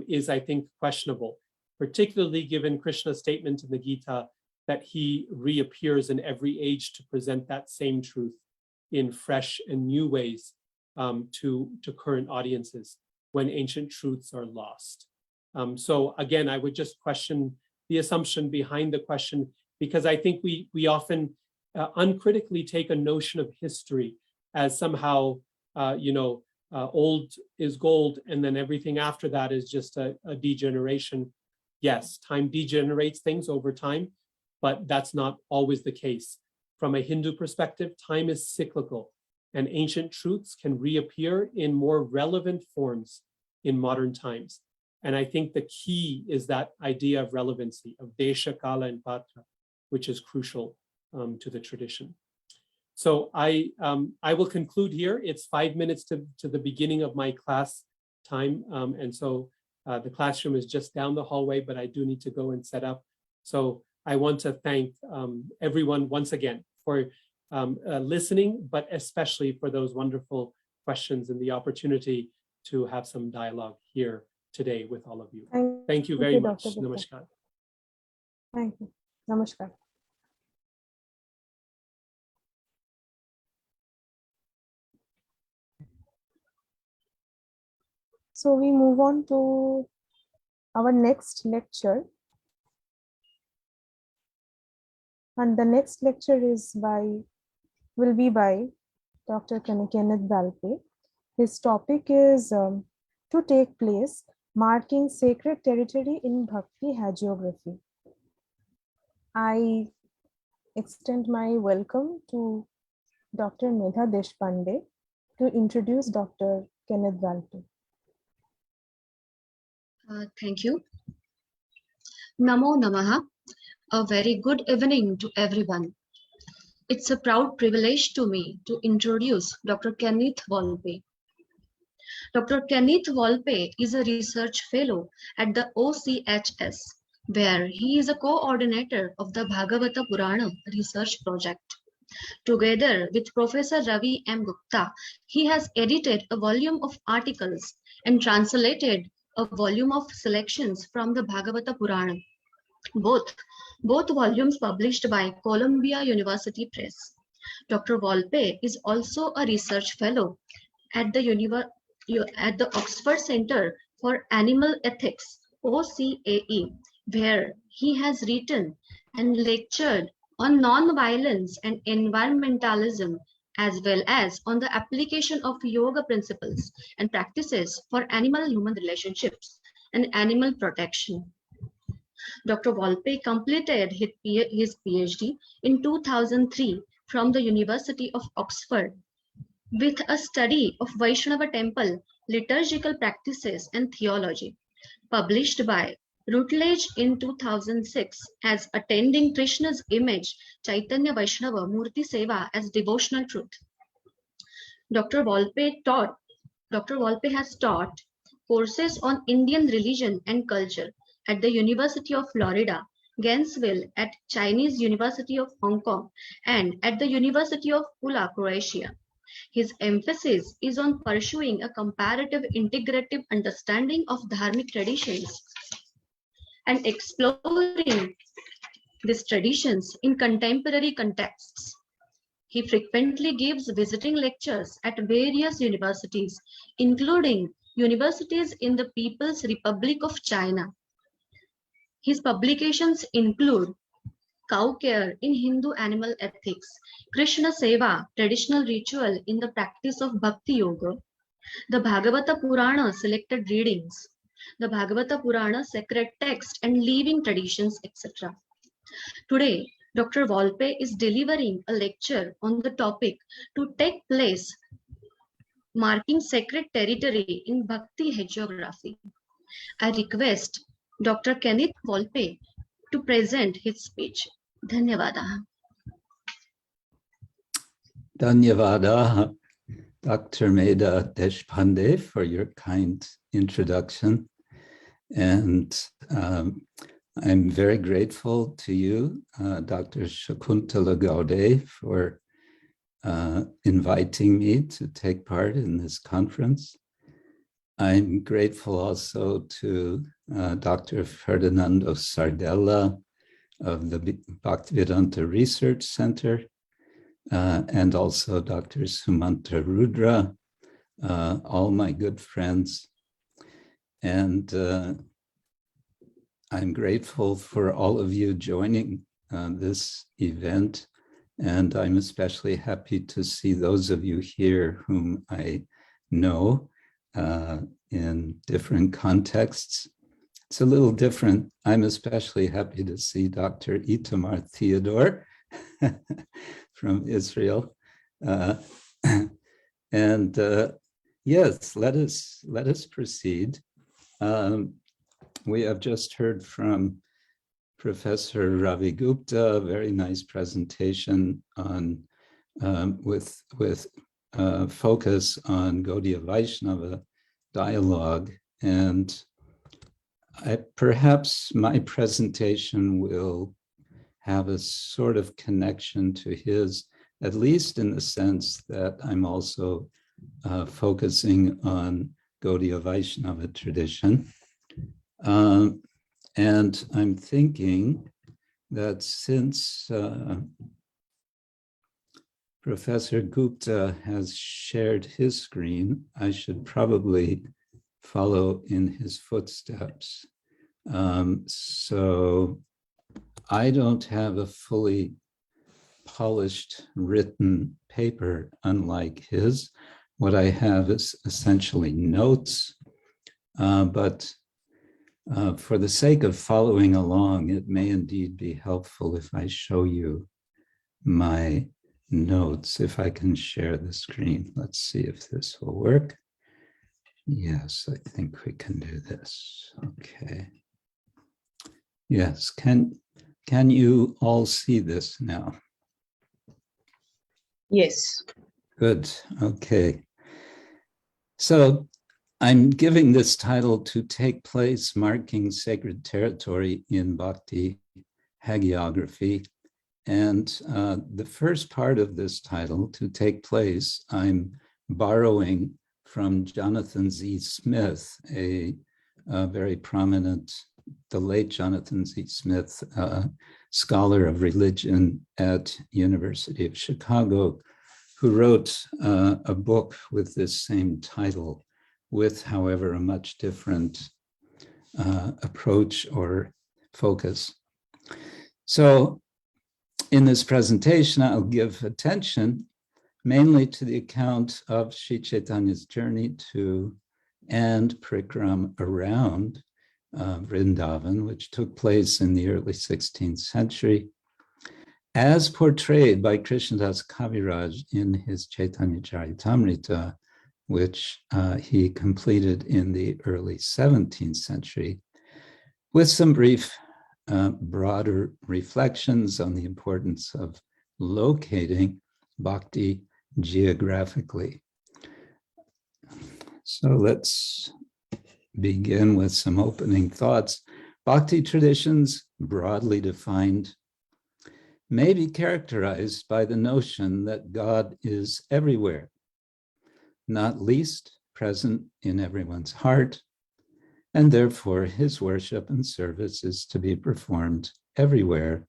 is, I think, questionable, particularly given Krishna's statement in the Gita that he reappears in every age to present that same truth in fresh and new ways to current audiences when ancient truths are lost. So again, I would just question the assumption behind the question, because I think we often uncritically take a notion of history as somehow, old is gold, and then everything after that is just a degeneration. Yes, time degenerates things over time, but that's not always the case. From a Hindu perspective, time is cyclical, and ancient truths can reappear in more relevant forms in modern times. And I think the key is that idea of relevancy, of desha, kala, and patra, which is crucial to the tradition. So I will conclude here. It's 5 minutes to the beginning of my class time. And so the classroom is just down the hallway, but I do need to go and set up. So I want to thank everyone once again for listening, but especially for those wonderful questions and the opportunity to have some dialogue here today with all of you. Thank you very much. Dr. Namaskar. Thank you. Namaskar. So we move on to our next lecture. And the next lecture will be by Dr. Kenneth Valpey. His topic is To Take Place, Marking Sacred Territory in Bhakti Hagiography. I extend my welcome to Dr. Medha Deshpande to introduce Dr. Kenneth Valpey. Thank you. Namo Namaha. A very good evening to everyone. It's a proud privilege to me to introduce Dr. Kenneth Valpey. Dr. Kenneth Valpey is a research fellow at the OCHS, where he is a coordinator of the Bhagavata Purana research project. Together with Professor Ravi Gupta, he has edited a volume of articles and translated a volume of selections from the Bhagavata Purana. Both volumes published by Columbia University Press. Dr. Valpey is also a research fellow at the Oxford Center for Animal Ethics, OCAE, where he has written and lectured on non-violence and environmentalism, as well as on the application of yoga principles and practices for animal-human relationships and animal protection. Dr. Valpey completed his PhD in 2003 from the University of Oxford with a study of Vaishnava temple liturgical practices and theology, published by Routledge in 2006 as Attending Krishna's Image, Chaitanya Vaishnava Murti Seva as Devotional Truth. Dr. Valpey has taught courses on Indian religion and culture at the University of Florida, Gainesville, at Chinese University of Hong Kong, and at the University of Pula, Croatia. His emphasis is on pursuing a comparative integrative understanding of dharmic traditions and exploring these traditions in contemporary contexts. He frequently gives visiting lectures at various universities, including universities in the People's Republic of China. His publications include Cow Care in Hindu Animal Ethics, Krishna Seva, Traditional Ritual in the Practice of Bhakti Yoga, the Bhagavata Purana Selected Readings, the Bhagavata Purana Sacred Text and Living Traditions, etc. Today, Dr. Valpey is delivering a lecture on the topic To Take Place, Marking Sacred Territory in Bhakti Hagiography. I request Dr. Kenneth Valpey to present his speech. Dhanyavada. Dhanyavada, Dr. Medha Deshpande, for your kind introduction. And I'm very grateful to you, Dr. Shakuntala Gaude, for inviting me to take part in this conference. I'm grateful also to Dr. Ferdinando Sardella of the Bhaktivedanta Research Center, and also Dr. Sumanta Rudra, all my good friends. And I'm grateful for all of you joining this event. And I'm especially happy to see those of you here whom I know in different contexts. It's a little different. I'm especially happy to see Dr. Itamar Theodore from Israel. Yes, let us proceed. We have just heard from Professor Ravi Gupta, a very nice presentation on with focus on Gaudiya Vaishnava dialogue, and perhaps my presentation will have a sort of connection to his, at least in the sense that I'm also focusing on Gaudiya Vaishnava tradition. And I'm thinking that since Professor Gupta has shared his screen, I should probably follow in his footsteps. So I don't have a fully polished written paper unlike his. What I have is essentially notes, but for the sake of following along, it may indeed be helpful if I show you my notes, if I can share the screen. Let's see if this will work. Yes, I think we can do this. Okay. Yes, can you all see this now? Yes. Good, okay. So I'm giving this title To Take Place, Marking Sacred Territory in Bhakti, Hagiography. And the first part of this title, To Take Place, I'm borrowing from Jonathan Z. Smith, a very prominent, the late Jonathan Z. Smith, scholar of religion at University of Chicago, who wrote a book with this same title, with, however, a much different approach or focus. So in this presentation, I'll give attention mainly to the account of Sri Chaitanya's journey to and parikram around Vrindavan, which took place in the early 16th century, as portrayed by Krishnadas Kaviraj in his Chaitanya Charitamrita, which he completed in the early 17th century, with some brief, broader reflections on the importance of locating bhakti geographically. So let's begin with some opening thoughts. Bhakti traditions, broadly defined, may be characterized by the notion that God is everywhere, not least present in everyone's heart, and therefore his worship and service is to be performed everywhere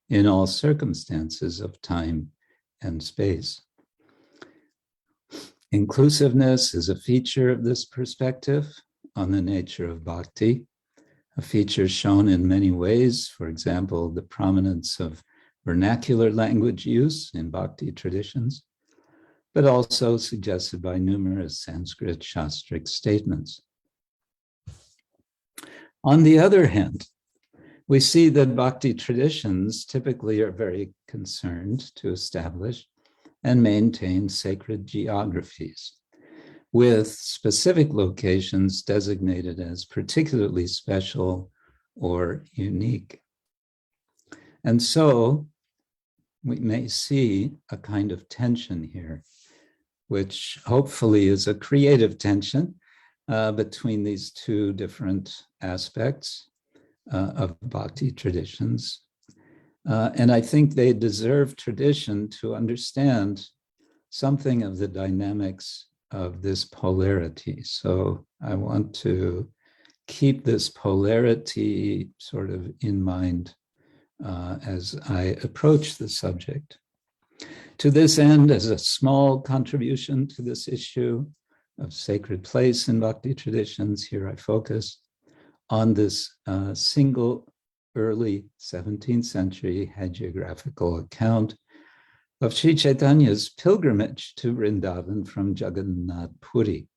in all circumstances of time and space. Inclusiveness is a feature of this perspective on the nature of bhakti, a feature shown in many ways, for example, the prominence of vernacular language use in bhakti traditions, but also suggested by numerous Sanskrit shastric statements. On the other hand, we see that bhakti traditions typically are very concerned to establish and maintain sacred geographies, with specific locations designated as particularly special or unique. And so we may see a kind of tension here, which hopefully is a creative tension between these two different aspects of bhakti traditions. And I think they deserve tradition to understand something of the dynamics of this polarity. So I want to keep this polarity sort of in mind as I approach the subject. To this end, as a small contribution to this issue of sacred place in bhakti traditions, here I focus on this single early 17th century hagiographical account of Sri Chaitanya's pilgrimage to Vrindavan from Jagannath Puri.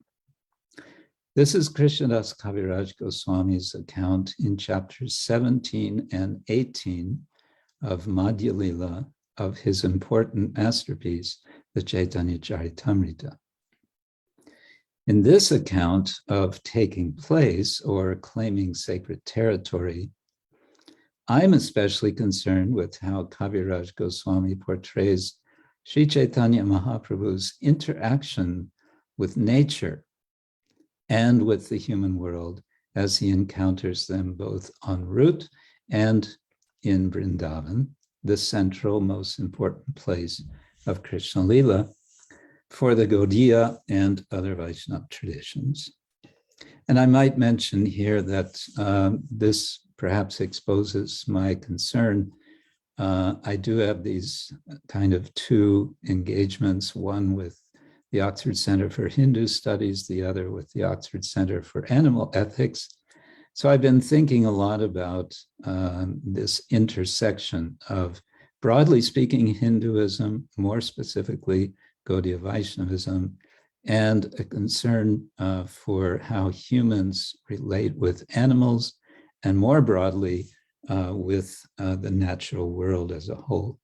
This is Krishnadas Kaviraj Goswami's account in chapters 17 and 18 of Madhya Lila of his important masterpiece, the Chaitanya Charitamrita. In this account of taking place or claiming sacred territory, I'm especially concerned with how Kaviraj Goswami portrays Sri Chaitanya Mahaprabhu's interaction with nature and with the human world as he encounters them both en route and in Vrindavan, the central, most important place of Krishna Lila for the Gaudiya and other Vaishnava traditions. And I might mention here that this perhaps exposes my concern. I do have these kind of two engagements, one with the Oxford Center for Hindu Studies, the other with the Oxford Center for Animal Ethics. So I've been thinking a lot about this intersection of broadly speaking, Hinduism, more specifically, Gaudiya Vaishnavism, and a concern for how humans relate with animals, and more broadly, with the natural world as a whole.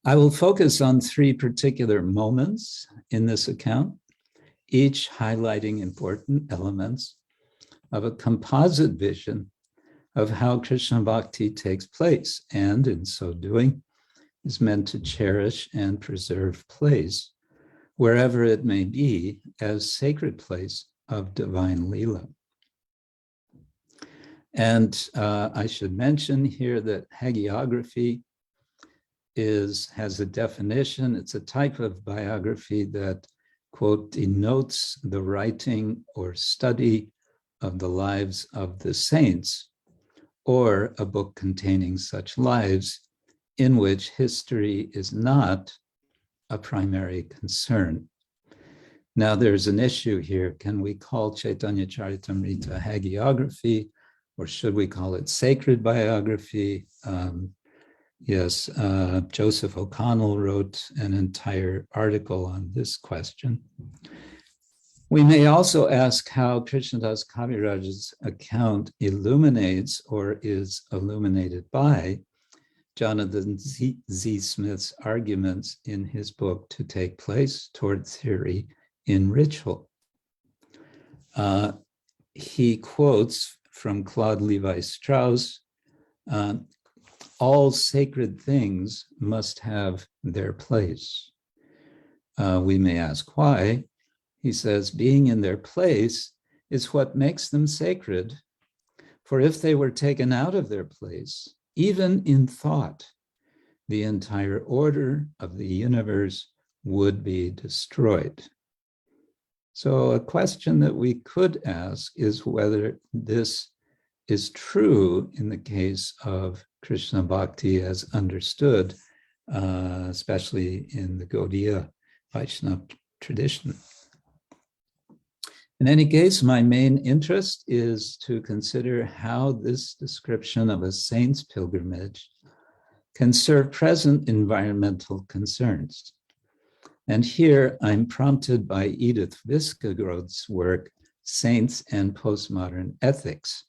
I will focus on three particular moments in this account, each highlighting important elements of a composite vision of how Krishna Bhakti takes place, and in so doing, is meant to cherish and preserve place, wherever it may be, as sacred place of divine Leela. And I should mention here that hagiography has a definition. It's a type of biography that, quote, denotes the writing or study of the lives of the saints, or a book containing such lives in which history is not a primary concern. Now, there's an issue here. Can we call Chaitanya Charitamrita hagiography, or should we call it sacred biography? Yes, Joseph O'Connell wrote an entire article on this question. We may also ask how Krishnadas Kaviraj's account illuminates or is illuminated by Jonathan Z. Smith's arguments in his book To Take Place Toward Theory in Ritual. He quotes from Claude Levi-Strauss, all sacred things must have their place. We may ask why. He says, being in their place is what makes them sacred. For if they were taken out of their place, even in thought, the entire order of the universe would be destroyed. So a question that we could ask is whether this is true in the case of Krishna Bhakti as understood, especially in the Gaudiya Vaishnava tradition. In any case, my main interest is to consider how this description of a saint's pilgrimage can serve present environmental concerns. And here I'm prompted by Edith Viskagrod's work, Saints and Postmodern Ethics.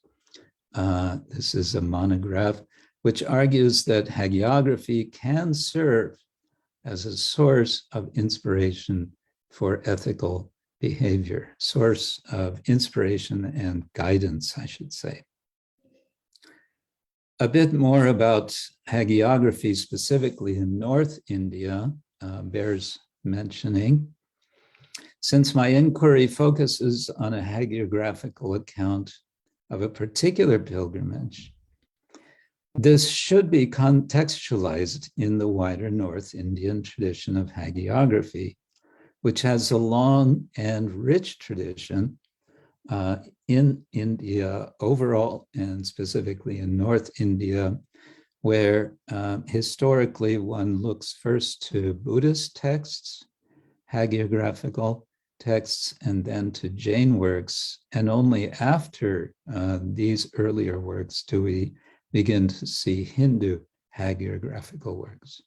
This is a monograph which argues that hagiography can serve as a source of inspiration for ethical behavior, source of inspiration and guidance, I should say. A bit more about hagiography specifically in North India bears mentioning. Since my inquiry focuses on a hagiographical account of a particular pilgrimage, this should be contextualized in the wider North Indian tradition of hagiography, which has a long and rich tradition in India overall, and specifically in North India, where historically one looks first to Buddhist texts, hagiographical texts, and then to Jain works. And only after these earlier works do we begin to see Hindu hagiographical works.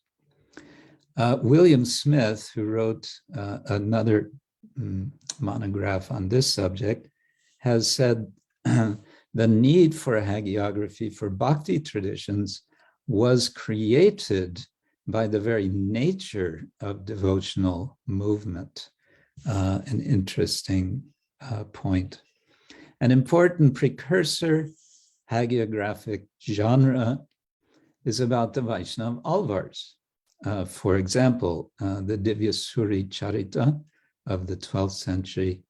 William Smith, who wrote another monograph on this subject, has said the need for a hagiography for Bhakti traditions was created by the very nature of devotional movement. An interesting point. An important precursor hagiographic genre is about the Vaishnava alvars. For example, the Divyasuri Charita of the 12th century,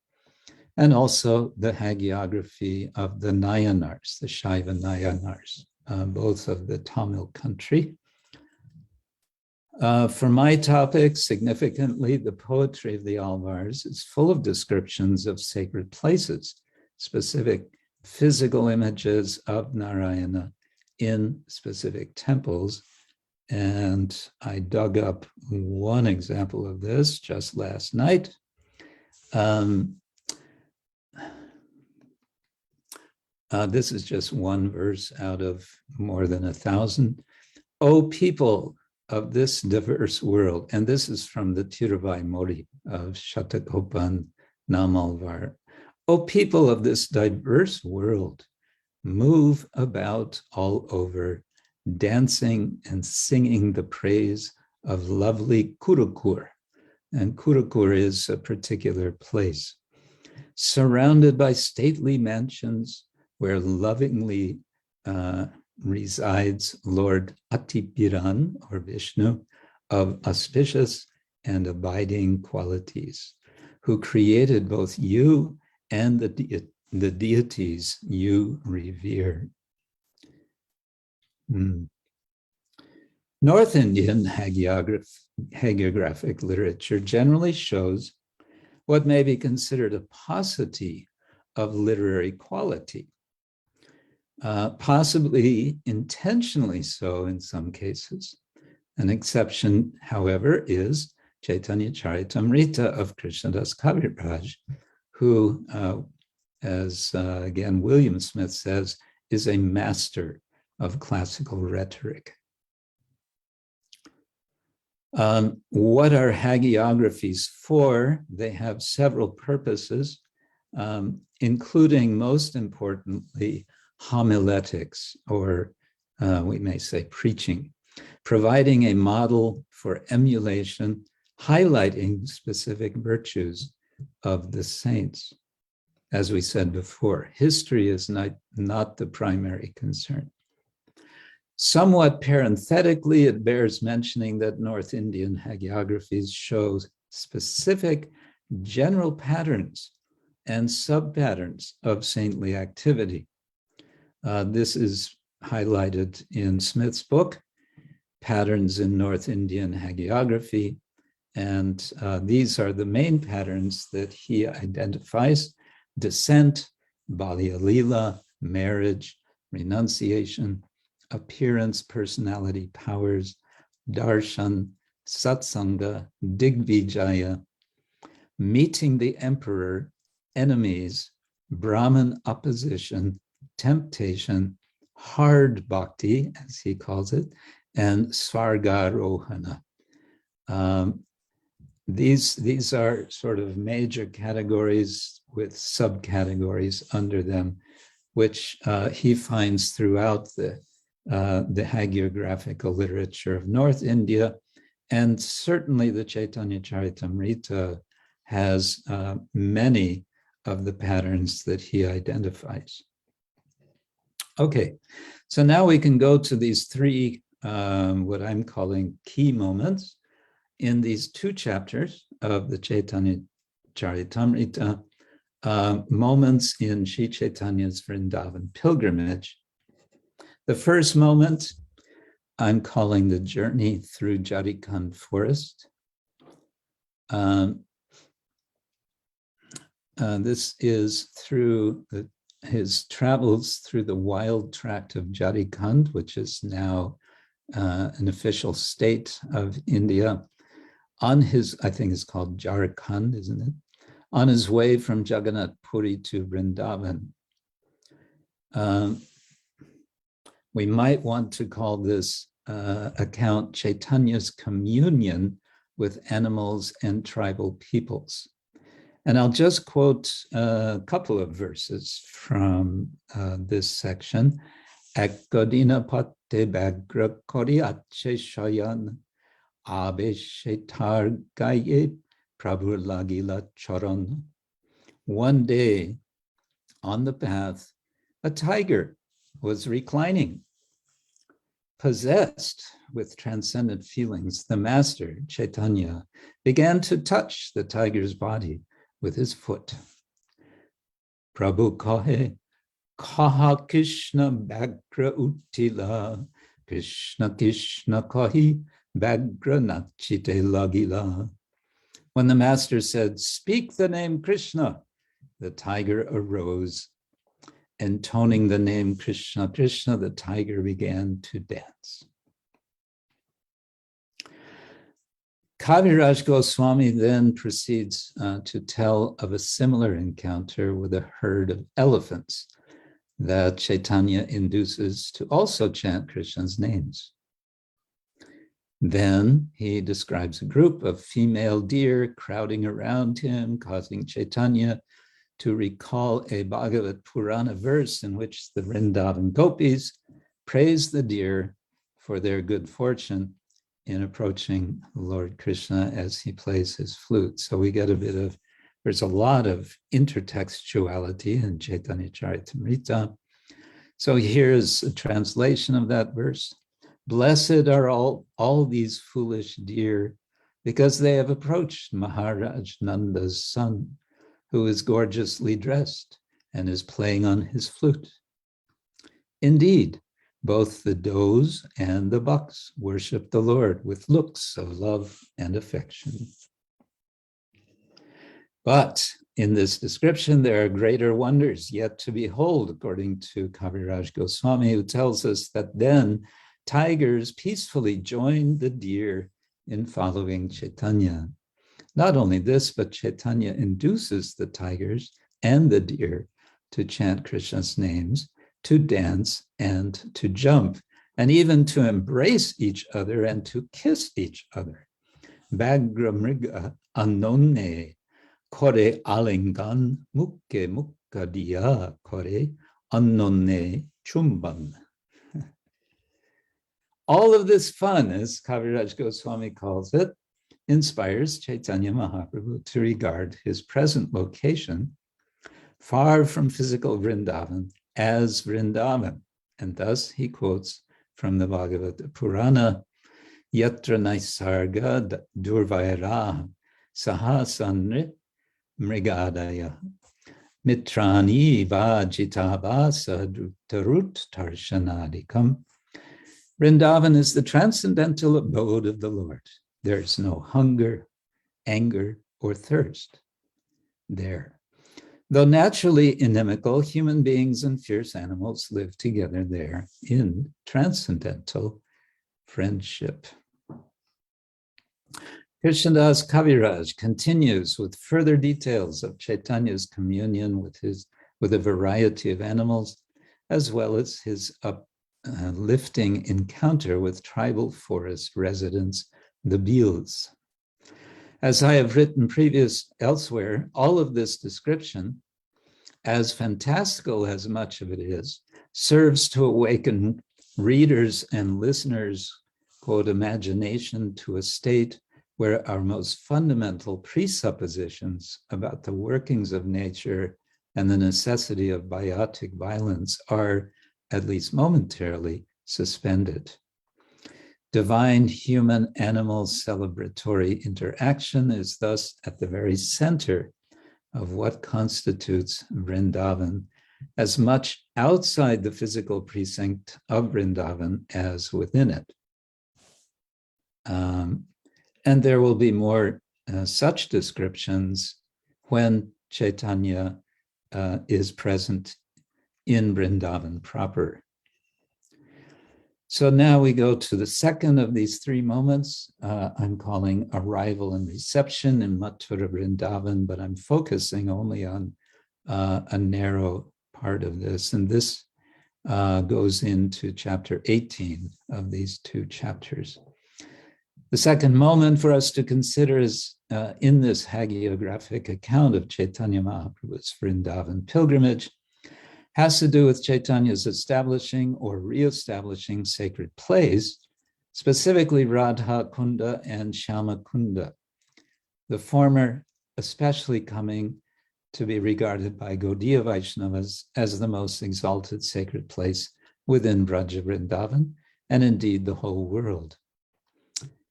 and also the hagiography of the Nayanars, the Shaiva Nayanars, both of the Tamil country. For my topic, significantly, the poetry of the Alvars is full of descriptions of sacred places, specific physical images of Narayana in specific temples. And I dug up one example of this just last night. This is just one verse out of more than 1,000. O people of this diverse world, and this is from the Tiruvai Modi of Shatagopan Namalvar. O people of this diverse world, move about all over, dancing and singing the praise of lovely Kurukur. And Kurukur is a particular place, surrounded by stately mansions where lovingly resides Lord Atipiran, or Vishnu, of auspicious and abiding qualities, who created both you and the deities you revere. North Indian hagiographic literature generally shows what may be considered a paucity of literary quality, possibly intentionally so in some cases. An exception, however, is Chaitanya Charitamrita of Krishnadas Kaviraj, who, as again William Smith says, is a master of classical rhetoric. What are hagiographies for? They have several purposes, including, most importantly, homiletics, or we may say preaching, providing a model for emulation, highlighting specific virtues of the saints. As we said before, history is not the primary concern. Somewhat parenthetically, it bears mentioning that North Indian hagiographies show specific general patterns and sub-patterns of saintly activity. This is highlighted in Smith's book, Patterns in North Indian Hagiography, and these are the main patterns that he identifies: descent, Balya Lila, marriage, renunciation, appearance, personality, powers, darshan, satsanga, digvijaya, meeting the emperor, enemies, Brahman opposition, temptation, hard bhakti, as he calls it, and svargarohana. These are sort of major categories with subcategories under them, which he finds throughout the hagiographical literature of North India, and certainly the Chaitanya Charitamrita has many of the patterns that he identifies. Okay, so now we can go to these three, what I'm calling key moments in these two chapters of the Chaitanya Charitamrita, moments in Sri Chaitanya's Vrindavan pilgrimage. The first moment I'm calling the journey through Jharikand forest. This is through his travels through the wild tract of Jharikand, which is now an official state of India, on his, I think it's called Jharkhand, isn't it? On his way from Jagannath Puri to Vrindavan. We might want to call this account Chaitanya's communion with animals and tribal peoples. And I'll just quote a couple of verses from this section. Ekgodina patte bagra kori ache shayan abe shetar gaye prabhu lagila charan. One day on the path, a tiger was reclining. Possessed with transcendent feelings, the master, Chaitanya, began to touch the tiger's body with his foot. Prabhu kahe, kaha Krishna bagra utila, Krishna Krishna kahi bagra nachite lagila. When the master said, "Speak the name Krishna," the tiger arose. Intoning the name Krishna Krishna, the tiger began to dance. Kaviraj Goswami then proceeds to tell of a similar encounter with a herd of elephants that Chaitanya induces to also chant Krishna's names. Then he describes a group of female deer crowding around him, causing Chaitanya to recall a Bhagavad Purana verse in which the Vrindavan gopis praise the deer for their good fortune in approaching Lord Krishna as he plays his flute. So we get a bit of, there's a lot of intertextuality in Chaitanya Charitamrita. So here's a translation of that verse. Blessed are all these foolish deer, because they have approached Maharaj Nanda's son, who is gorgeously dressed and is playing on his flute. Indeed, both the does and the bucks worship the Lord with looks of love and affection. But in this description, there are greater wonders yet to behold, according to Kaviraj Goswami, who tells us that then tigers peacefully joined the deer in following Chaitanya. Not only this, but Chaitanya induces the tigers and the deer to chant Krishna's names, to dance and to jump, and even to embrace each other and to kiss each other. Bagra mriga annone kore alingan mukke mukkadiya kore annone chumban. All of this fun, as Kaviraj Goswami calls it, inspires Chaitanya Mahaprabhu to regard his present location far from physical Vrindavan as Vrindavan. And thus he quotes from the Bhagavata Purana, Yatra Naisarga Durvaira Sahasanri Mrigadaya Mitrani Vajitaba Sadrutarut Tarshanadikam. Vrindavan is the transcendental abode of the Lord. There's no hunger, anger, or thirst there. Though naturally inimical, human beings and fierce animals live together there in transcendental friendship. Krishnadas Kaviraj continues with further details of Chaitanya's communion with a variety of animals, as well as his uplifting encounter with tribal forest residents, the Bhils. As I have written elsewhere, all of this description, as fantastical as much of it is, serves to awaken readers and listeners, quote, imagination to a state where our most fundamental presuppositions about the workings of nature and the necessity of biotic violence are, at least momentarily, suspended. Divine human-animal celebratory interaction is thus at the very center of what constitutes Vrindavan, as much outside the physical precinct of Vrindavan as within it. And there will be more such descriptions when Chaitanya is present in Vrindavan proper. So now we go to the second of these three moments. I'm calling arrival and reception in Mathura Vrindavan, but I'm focusing only on a narrow part of this. And this goes into chapter 18 of these two chapters. The second moment for us to consider is in this hagiographic account of Chaitanya Mahaprabhu's Vrindavan pilgrimage, has to do with Chaitanya's establishing or reestablishing sacred plays, specifically Radha Kunda and Shyama Kunda, the former especially coming to be regarded by Gaudiya Vaishnavas as the most exalted sacred place within Braja Vrindavan, and indeed the whole world.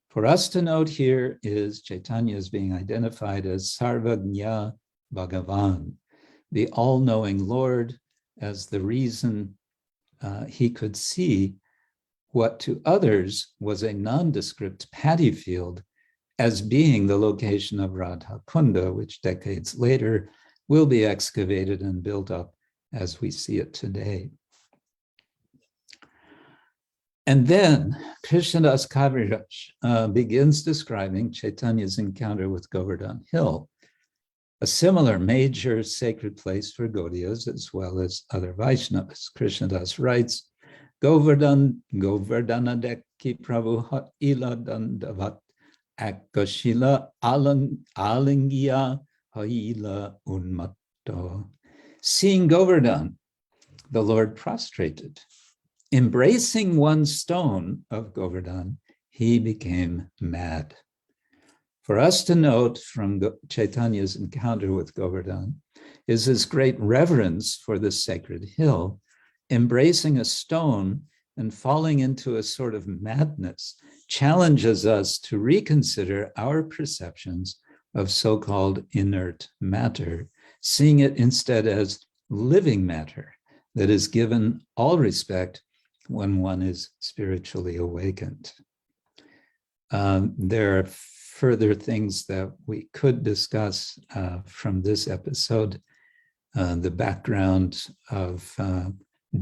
For us to note here is Chaitanya is being identified as Sarvagnya Bhagavan, the all-knowing Lord, as the reason he could see what to others was a nondescript paddy field as being the location of Radha Kunda, which decades later will be excavated and built up as we see it today. And then Krishnadas Kaviraj begins describing Chaitanya's encounter with Govardhan Hill, a similar major sacred place for Gaudiyas as well as other Vaishnavas. Krishnadas writes, Govardhanadeki Prabhu ila dandavat akashila alingiya haila unmatto. Seeing Govardhan, the Lord prostrated. Embracing one stone of Govardhan, he became mad. For us to note from Chaitanya's encounter with Govardhan is his great reverence for the sacred hill, embracing a stone and falling into a sort of madness challenges us to reconsider our perceptions of so-called inert matter, seeing it instead as living matter that is given all respect when one is spiritually awakened. There are further things that we could discuss from this episode, the background of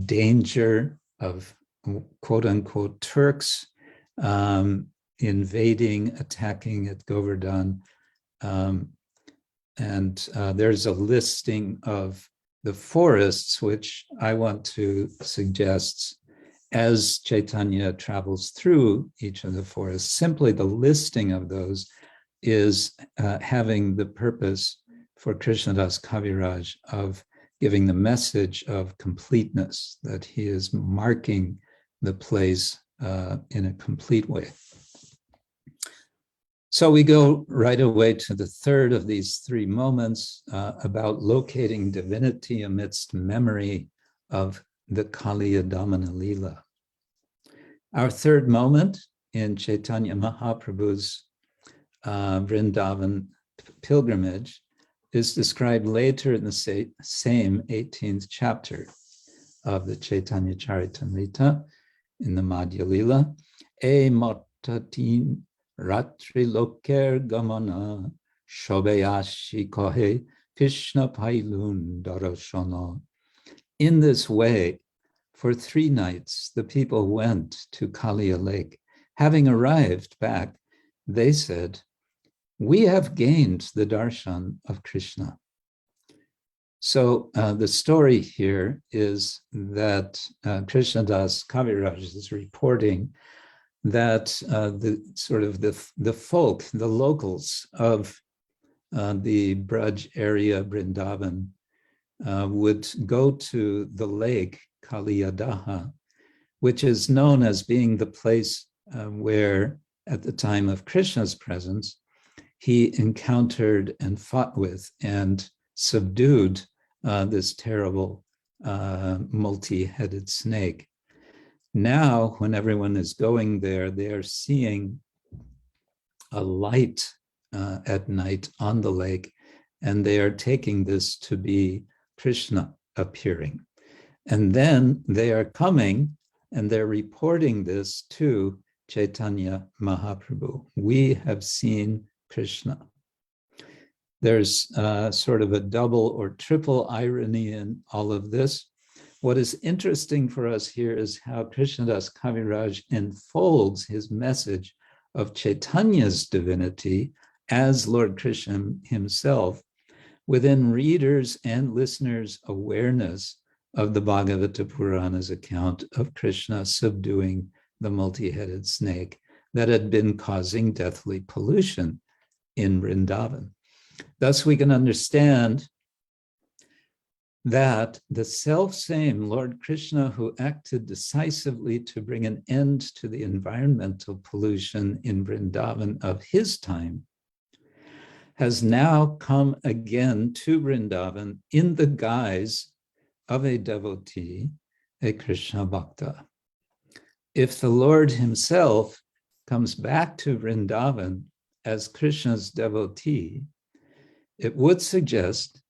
danger of quote unquote Turks invading, attacking at Govardhan. There's a listing of the forests, which I want to suggest as Chaitanya travels through each of the forests. Simply the listing of those is having the purpose for Krishnadas Kaviraj of giving the message of completeness, that he is marking the place in a complete way. So we go right away to the third of these three moments about locating divinity amidst memory of the Kaliya Damana Lila. Our third moment in Chaitanya Mahaprabhu's Vrindavan pilgrimage is described later in the same 18th chapter of the Chaitanya Charitamrita in the Madhya Lila. E matatin ratri loker gamana shobeyashi kohe Krishna pailun darashana. In this way, for 3 nights, the people went to Kaliya Lake. Having arrived back, they said, "We have gained the darshan of Krishna." So the story here is that Krishnadas Kaviraj is reporting that the folk, the locals of the Braj area, Vrindavan, would go to the lake Kaliyadaha, which is known as being the place where, at the time of Krishna's presence, he encountered and fought with and subdued this terrible multi-headed snake. Now, when everyone is going there, they are seeing a light at night on the lake, and they are taking this to be Krishna appearing. And then they are coming and they're reporting this to Chaitanya Mahaprabhu. We have seen Krishna. There's sort of a double or triple irony in all of this. What is interesting for us here is how Krishnadas Kaviraj enfolds his message of Chaitanya's divinity as Lord Krishna himself within readers' and listeners' awareness of the Bhagavata Purana's account of Krishna subduing the multi-headed snake that had been causing deathly pollution in Vrindavan. Thus, we can understand that the self-same Lord Krishna who acted decisively to bring an end to the environmental pollution in Vrindavan of his time has now come again to Vrindavan in the guise of a devotee, a Krishna Bhakta. If the Lord himself comes back to Vrindavan as Krishna's devotee, it would suggest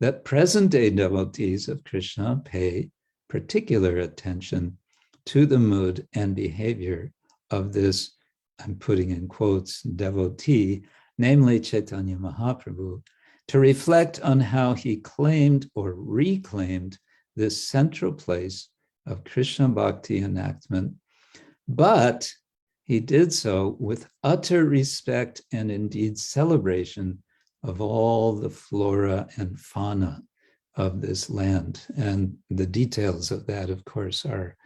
that present-day devotees of Krishna pay particular attention to the mood and behavior of this, I'm putting in quotes, devotee, namely Chaitanya Mahaprabhu, to reflect on how he claimed or reclaimed this central place of Krishna Bhakti enactment, but he did so with utter respect and indeed celebration of all the flora and fauna of this land. And the details of that, of course, are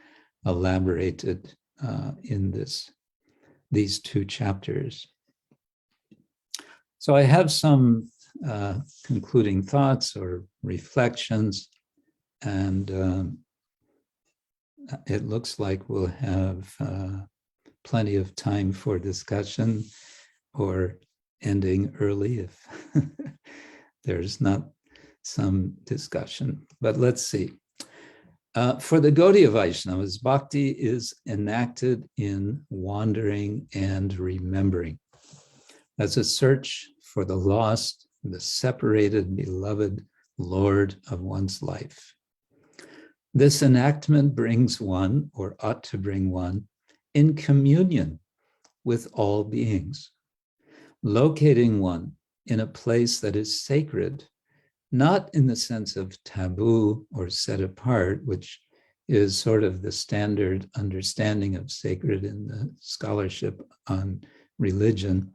elaborated in these two chapters. So I have some concluding thoughts or reflections, and it looks like we'll have plenty of time for discussion or ending early if there's not some discussion. But let's see. For the Gaudiya Vaishnavas, Bhakti is enacted in wandering and remembering as a search for the lost, the separated, beloved Lord of one's life. This enactment brings one, or ought to bring one, in communion with all beings, locating one in a place that is sacred, not in the sense of taboo or set apart, which is sort of the standard understanding of sacred in the scholarship on religion,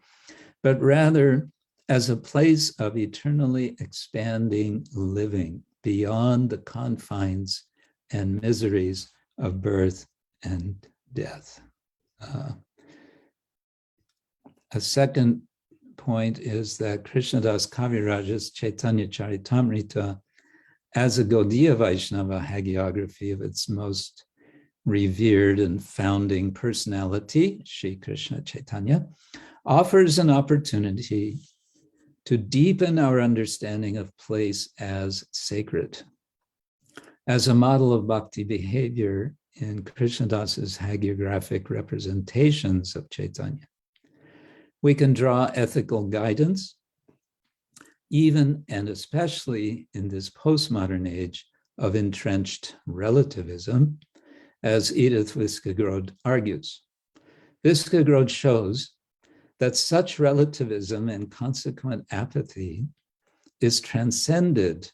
but rather as a place of eternally expanding living beyond the confines and miseries of birth and death. A second point is that Krishnadas Kaviraj's Chaitanya Charitamrita, as a Gaudiya Vaishnava hagiography of its most revered and founding personality, Sri Krishna Chaitanya, offers an opportunity to deepen our understanding of place as sacred. As a model of bhakti behavior in Krishnadas's hagiographic representations of Chaitanya, we can draw ethical guidance, even and especially in this postmodern age of entrenched relativism, as Edith Viscagrod argues. Viscagrod shows that such relativism and consequent apathy is transcended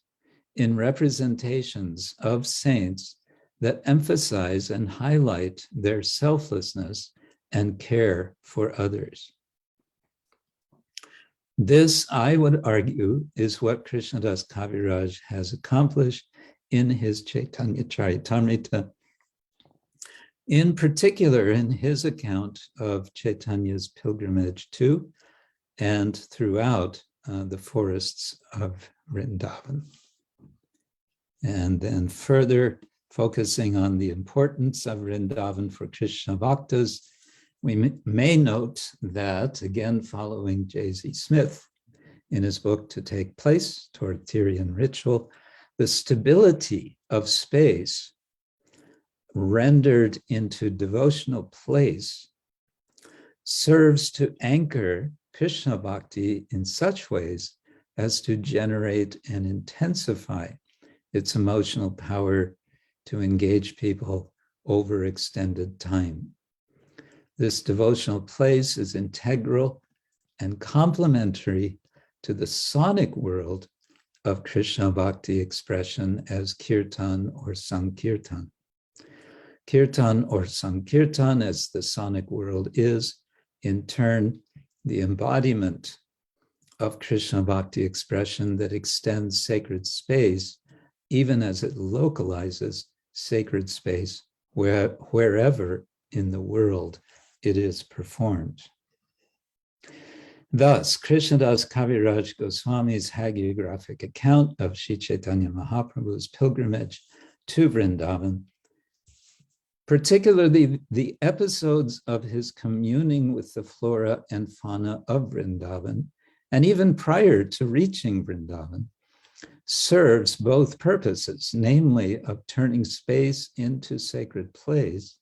in representations of saints that emphasize and highlight their selflessness and care for others. This, I would argue, is what Krishnadas Kaviraj has accomplished in his Chaitanya Charitamrita, in particular in his account of Chaitanya's pilgrimage to and throughout the forests of Vrindavan. And then further focusing on the importance of Vrindavan for Krishna Bhaktas, we may note that, again, following J.Z. Smith in his book To Take Place, Toward Theory and Ritual, the stability of space rendered into devotional place serves to anchor Krishna Bhakti in such ways as to generate and intensify its emotional power to engage people over extended time. This devotional place is integral and complementary to the sonic world of Krishna Bhakti expression as Kirtan or Sankirtan. Kirtan or Sankirtan, as the sonic world is, in turn, the embodiment of Krishna Bhakti expression that extends sacred space, even as it localizes sacred space wherever in the world it is performed. Thus, Krishnadas Kaviraj Goswami's hagiographic account of Sri Chaitanya Mahaprabhu's pilgrimage to Vrindavan, particularly the episodes of his communing with the flora and fauna of Vrindavan, and even prior to reaching Vrindavan, serves both purposes, namely of turning space into sacred place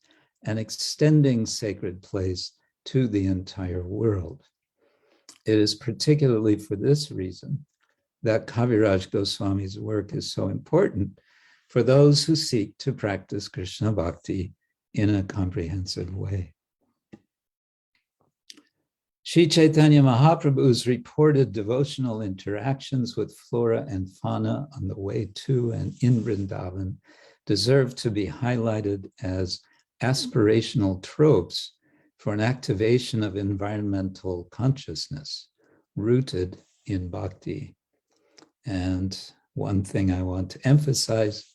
and extending sacred place to the entire world. It is particularly for this reason that Kaviraj Goswami's work is so important for those who seek to practice Krishna Bhakti in a comprehensive way. Sri Chaitanya Mahaprabhu's reported devotional interactions with flora and fauna on the way to and in Vrindavan deserve to be highlighted as aspirational tropes for an activation of environmental consciousness rooted in bhakti. And one thing I want to emphasize,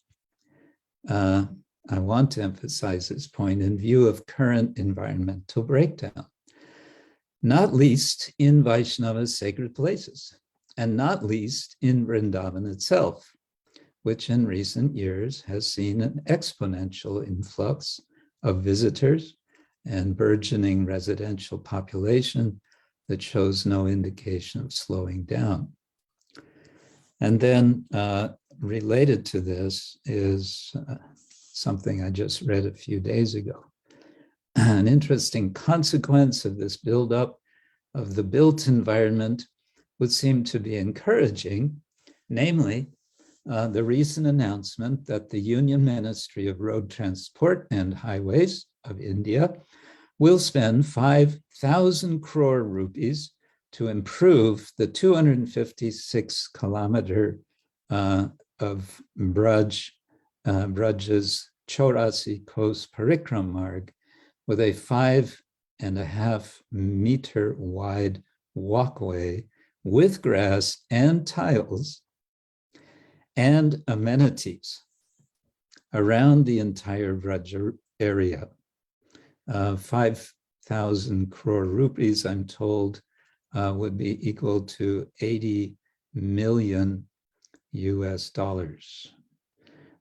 I want to emphasize this point in view of current environmental breakdown, not least in Vaishnava sacred places, and not least in Vrindavan itself, which in recent years has seen an exponential influx of visitors and burgeoning residential population that shows no indication of slowing down. And then related to this is something I just read a few days ago. An interesting consequence of this buildup of the built environment would seem to be encouraging, namely the recent announcement that the Union Ministry of Road Transport and Highways of India will spend 5,000 crore rupees to improve the 256 kilometer of Braj's Chaurasi Kos Parikram Marg with a 5.5 meter wide walkway with grass and tiles and amenities around the entire Braj area. 5,000 crore rupees, I'm told, would be equal to 80 million US dollars.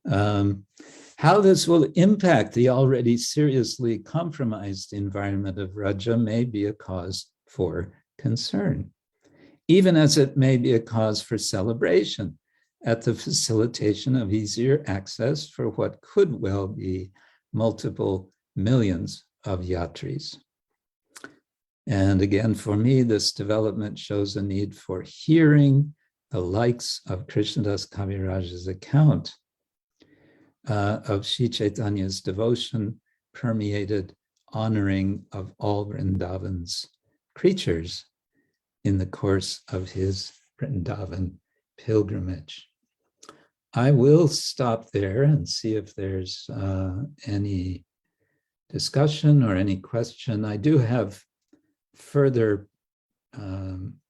How this will impact the already seriously compromised environment of Raja may be a cause for concern, even as it may be a cause for celebration at the facilitation of easier access for what could well be multiple millions of yatris. And again, for me, this development shows a need for hearing the likes of Krishnadas Kaviraj's account of Sri Chaitanya's devotion permeated honoring of all Vrindavan's creatures in the course of his Vrindavan pilgrimage. I will stop there and see if there's any discussion or any question. I do have further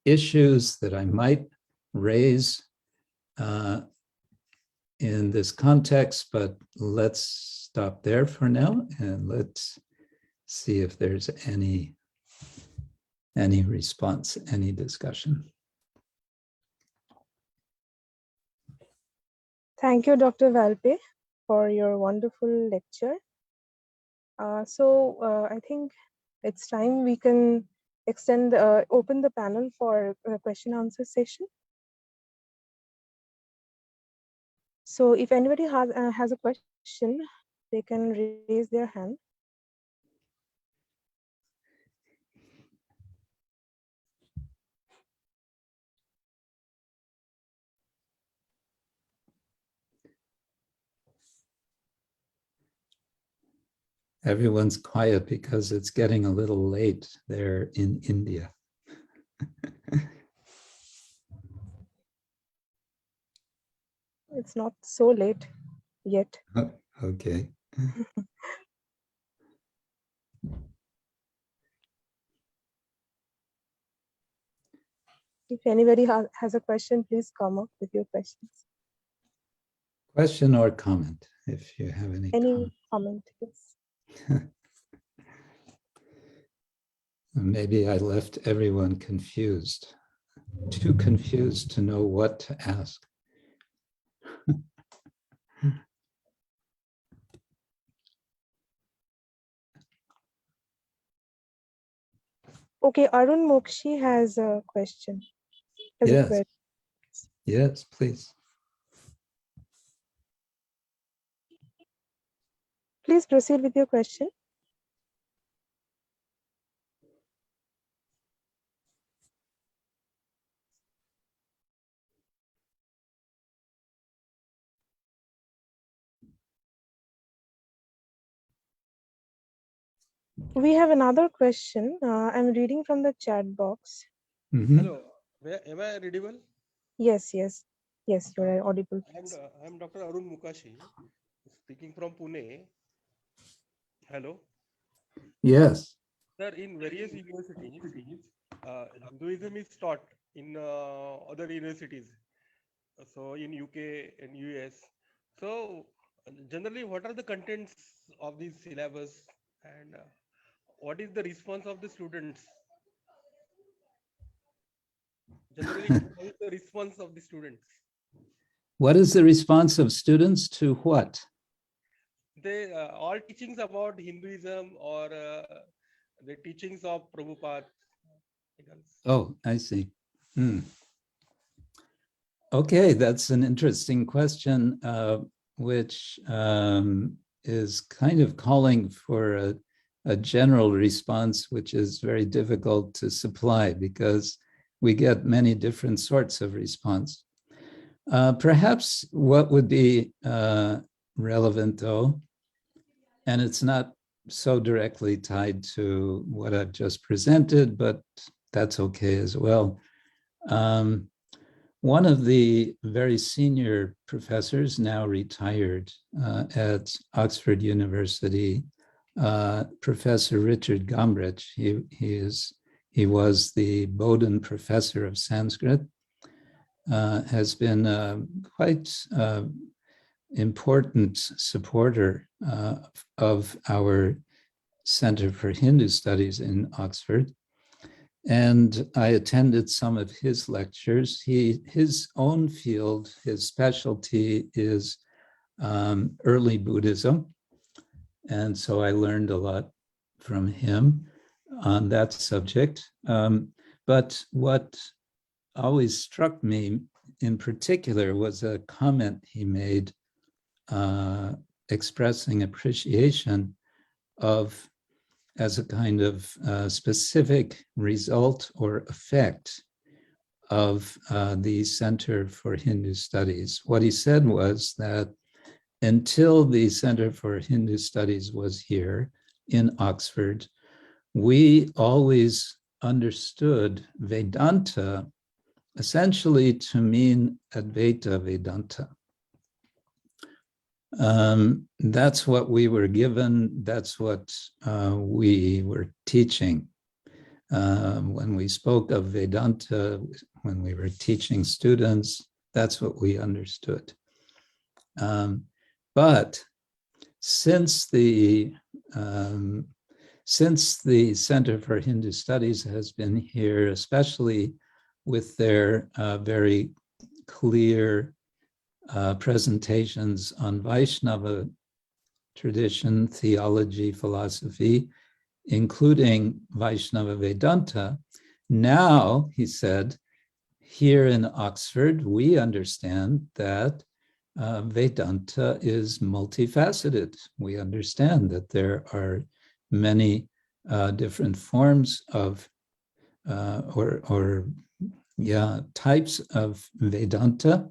issues that I might raise in this context, but let's stop there for now and let's see if there's any response, any discussion. Thank you, Dr. Valpey, for your wonderful lecture. I think it's time we can open the panel for a question answer session. So if anybody has a question, they can raise their hand. Everyone's quiet because it's getting a little late there in India. It's not so late yet. Oh, okay. If anybody has a question, please come up with your questions. Question or comment, if you have any. Comment, yes. Maybe I left everyone confused, too confused to know what to ask. Okay, Arun Mokshi has a question. Yes. Yes, please. Please proceed with your question. We have another question. I'm reading from the chat box. Mm-hmm. Hello, am I audible? Yes, you are audible. I'm Dr. Arun Mukashi, speaking from Pune. Hello. Yes. Sir, in various universities, Hinduism is taught in other universities. So in UK and US. So Generally, what are the contents of these syllabus, and what is the response of the students? Generally, what is the response of the students? What is the response of students to what? They all teachings about Hinduism or the teachings of Prabhupada. Oh, I see. Okay, that's an interesting question, which is kind of calling for a general response, which is very difficult to supply because we get many different sorts of response. Perhaps what would be relevant, though, and it's not so directly tied to what I've just presented, but that's okay as well. One of the very senior professors, now retired at Oxford University, Professor Richard Gombrich, he was the Bowdoin Professor of Sanskrit, has been quite important supporter of our Center for Hindu Studies in Oxford. And I attended some of his lectures. His own field, his specialty is early Buddhism. And so I learned a lot from him on that subject. But what always struck me in particular was a comment he made expressing appreciation of, as a kind of specific result or effect of the Center for Hindu Studies. What he said was that until the Center for Hindu Studies was here in Oxford, we always understood Vedanta essentially to mean Advaita Vedanta. That's what we were given. That's what we were teaching. When we spoke of Vedanta, when we were teaching students, that's what we understood. But since the Center for Hindu Studies has been here, especially with their very clear presentations on Vaishnava tradition, theology, philosophy, including Vaishnava Vedanta. Now, he said, here in Oxford, we understand that Vedanta is multifaceted. We understand that there are many different forms of types of Vedanta.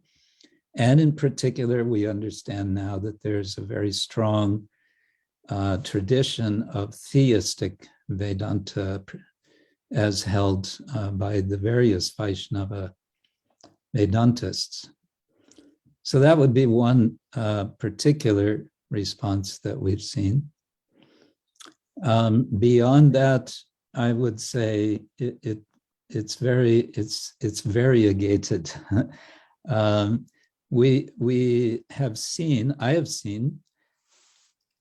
And in particular, we understand now that there's a very strong tradition of theistic Vedanta as held by the various Vaishnava Vedantists. So that would be one particular response that we've seen. Beyond that, I would say it's variegated. I have seen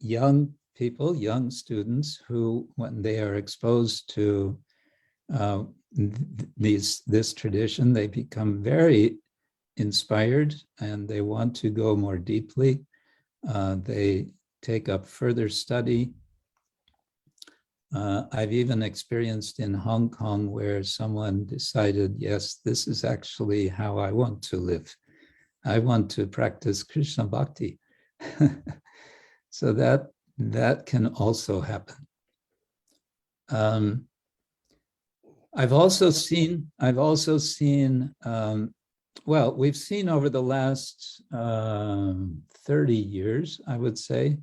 young people, young students who, when they are exposed to this tradition, they become very inspired and they want to go more deeply. They take up further study. I've even experienced in Hong Kong where someone decided, yes, this is actually how I want to live. I want to practice Krishna Bhakti. So that can also happen. I've also seen, well, we've seen over the last 30 years, I would say,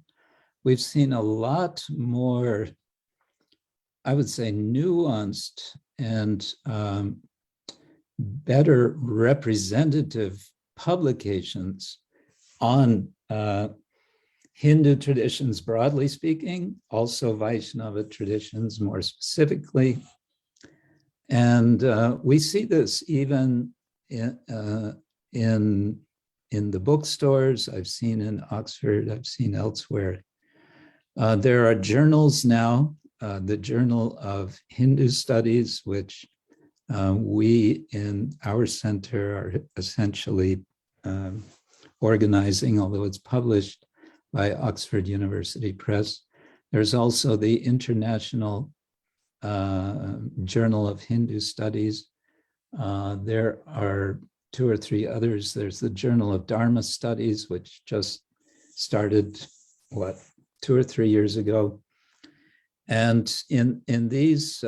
we've seen a lot more, I would say, nuanced and better representative publications on Hindu traditions, broadly speaking, also Vaishnava traditions more specifically. And we see this even in in the bookstores, I've seen in Oxford, I've seen elsewhere. There are journals now, the Journal of Hindu Studies, which we in our center are essentially organizing, although it's published by Oxford University Press. There's also the International Journal of Hindu Studies. There are 2 or 3 others. There's the Journal of Dharma Studies, which just started, 2 or 3 years ago. And in these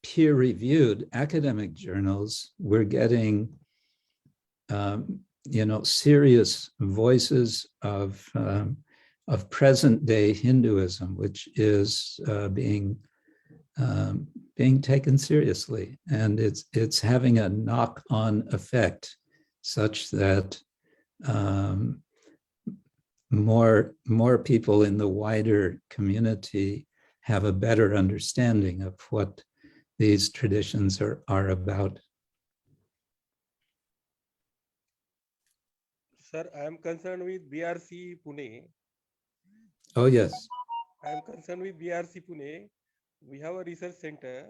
peer-reviewed academic journals, we're getting serious voices of present-day Hinduism, which is being taken seriously, and it's having a knock-on effect, such that more people in the wider community have a better understanding of what these traditions are about. Sir, I am concerned with BRC Pune. Oh, yes. I am concerned with BRC Pune. We have a research center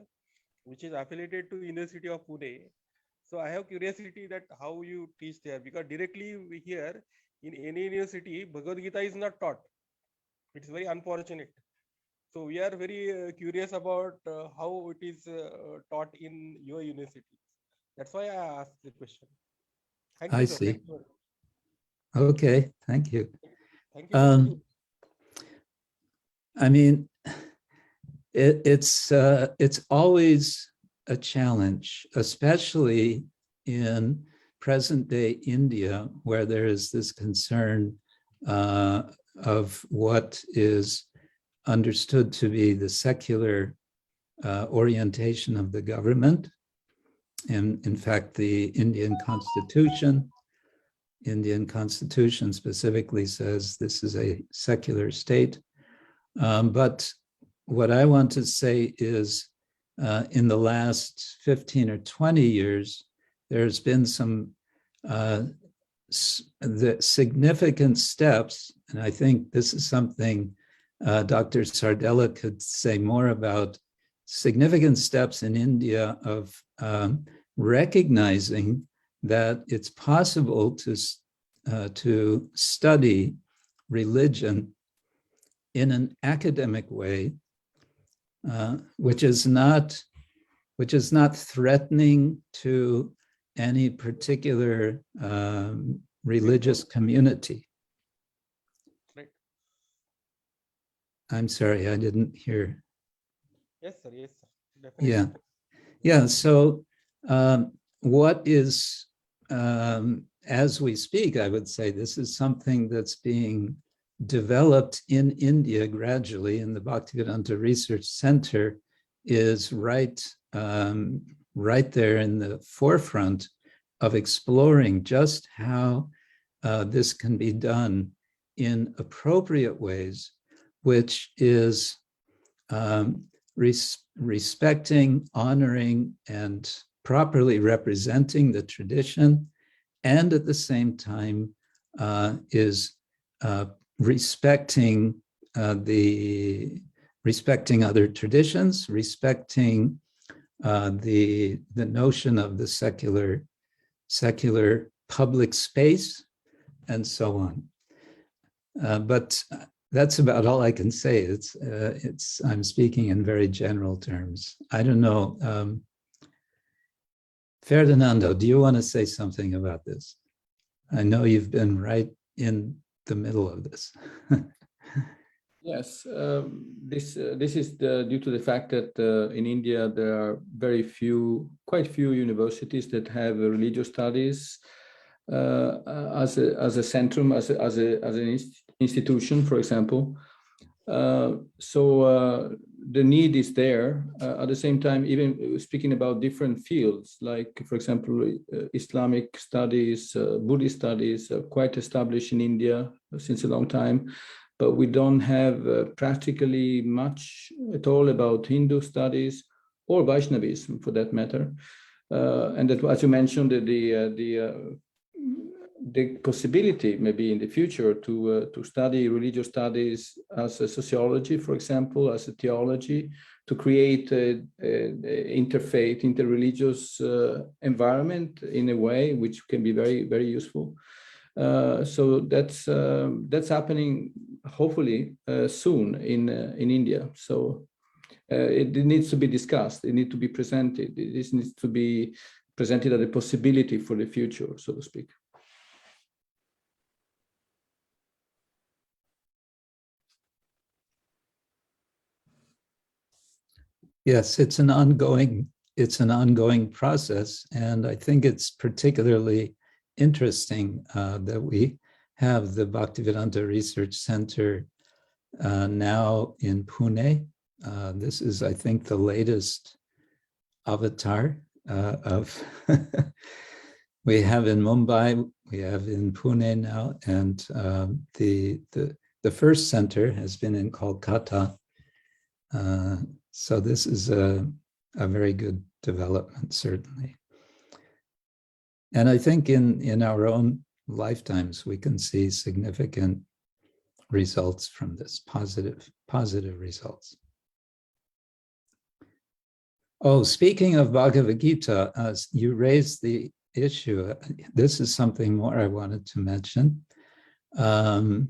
which is affiliated to University of Pune. So I have curiosity that how you teach there, because directly we hear in any university, Bhagavad-Gita is not taught. It's very unfortunate. So we are very curious about how it is taught in your university. That's why I asked the question. Thank you, I sir. see. Thank you. Okay, thank you. Thank you. I mean, it's always a challenge, especially in present-day India, where there is this concern of what is understood to be the secular orientation of the government. And in fact, the Indian Constitution specifically says this is a secular state. But what I want to say is in the last 15 or 20 years, there's been some the significant steps, and I think this is something Dr. Sardella could say more about, significant steps in India of recognizing that it's possible to study religion in an academic way, which is not threatening to any particular religious community. Right. I'm sorry, I didn't hear. Yes, sir. Yes, sir. Definitely. Yeah. Yeah. So what is, as we speak, I would say this is something that's being developed in India gradually, and the Bhaktivedanta Research Center is right there in the forefront of exploring just how this can be done in appropriate ways, which is respecting, honoring, and properly representing the tradition, and at the same time is respecting other traditions, respecting the notion of the secular public space, and so on. But that's about all I can say. I'm speaking in very general terms. I don't know. Ferdinando, do you want to say something about this? I know you've been right in the middle of this. Yes, this is due to the fact that in India there are quite few universities that have religious studies as a centrum, as an institution, for example. So the need is there. At the same time, even speaking about different fields, like, for example, Islamic studies, Buddhist studies are quite established in India since a long time, but we don't have practically much at all about Hindu studies or Vaishnavism, for that matter. And that, as you mentioned, the the possibility maybe in the future to study religious studies as a sociology, for example, as a theology, to create an interfaith, interreligious environment in a way which can be very, very useful. So that's happening hopefully soon in India. So it needs to be discussed. It needs to be presented. This needs to be presented as a possibility for the future, so to speak. Yes, it's an ongoing process, and I think it's particularly interesting that we have the Bhaktivedanta Research Center now in Pune. This is, I think, the latest avatar of we have in Mumbai, we have in Pune now, and the first center has been in Kolkata. So this is a very good development, certainly. And I think in our own lifetimes, we can see significant results from this, positive results. Oh, speaking of Bhagavad-Gita, you raised the issue. This is something more I wanted to mention. The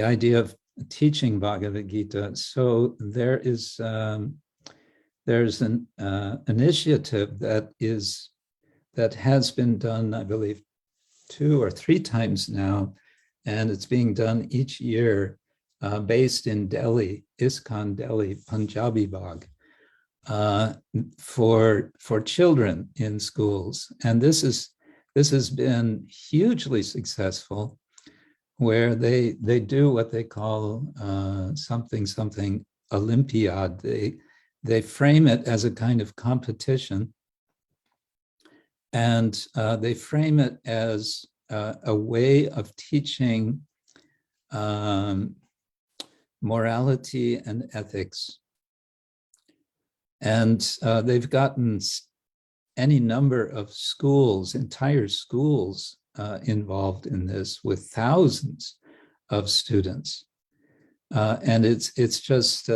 idea of teaching Bhagavad-Gita. So there's an initiative that has been done, I believe, 2 or 3 times now, and it's being done each year, based in Delhi, ISKCON Delhi, Punjabi Bagh, for children in schools, and this has been hugely successful, where they do what they call something Olympiad. They frame it as a kind of competition, and they frame it as a way of teaching morality and ethics. And they've gotten any number of schools, entire schools, involved in this, with thousands of students. And it's just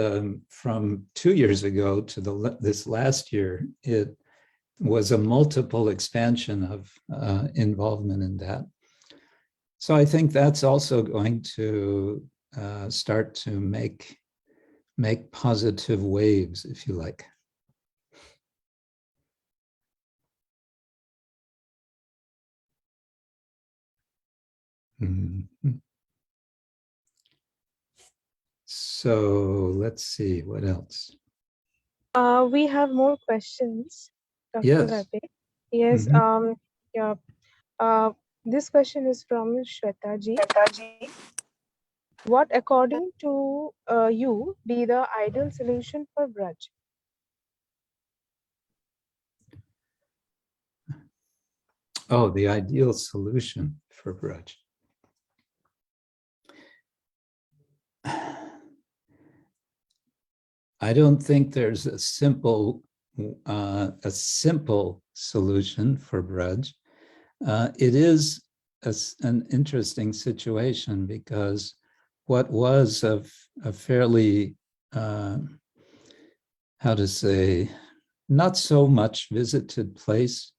from 2 years ago to this last year, it was a multiple expansion of involvement in that. So I think that's also going to start to make positive waves, if you like. Mm-hmm. So let's see, what else? We have more questions, Dr. Yes. Ravi. Yes. Mm-hmm. Yeah. This question is from Shwetaji. What, according to you, be the ideal solution for Braj? Oh, the ideal solution for Braj. I don't think there's a simple solution for Braj. It is an interesting situation, because what was a fairly, how to say, not so much visited place.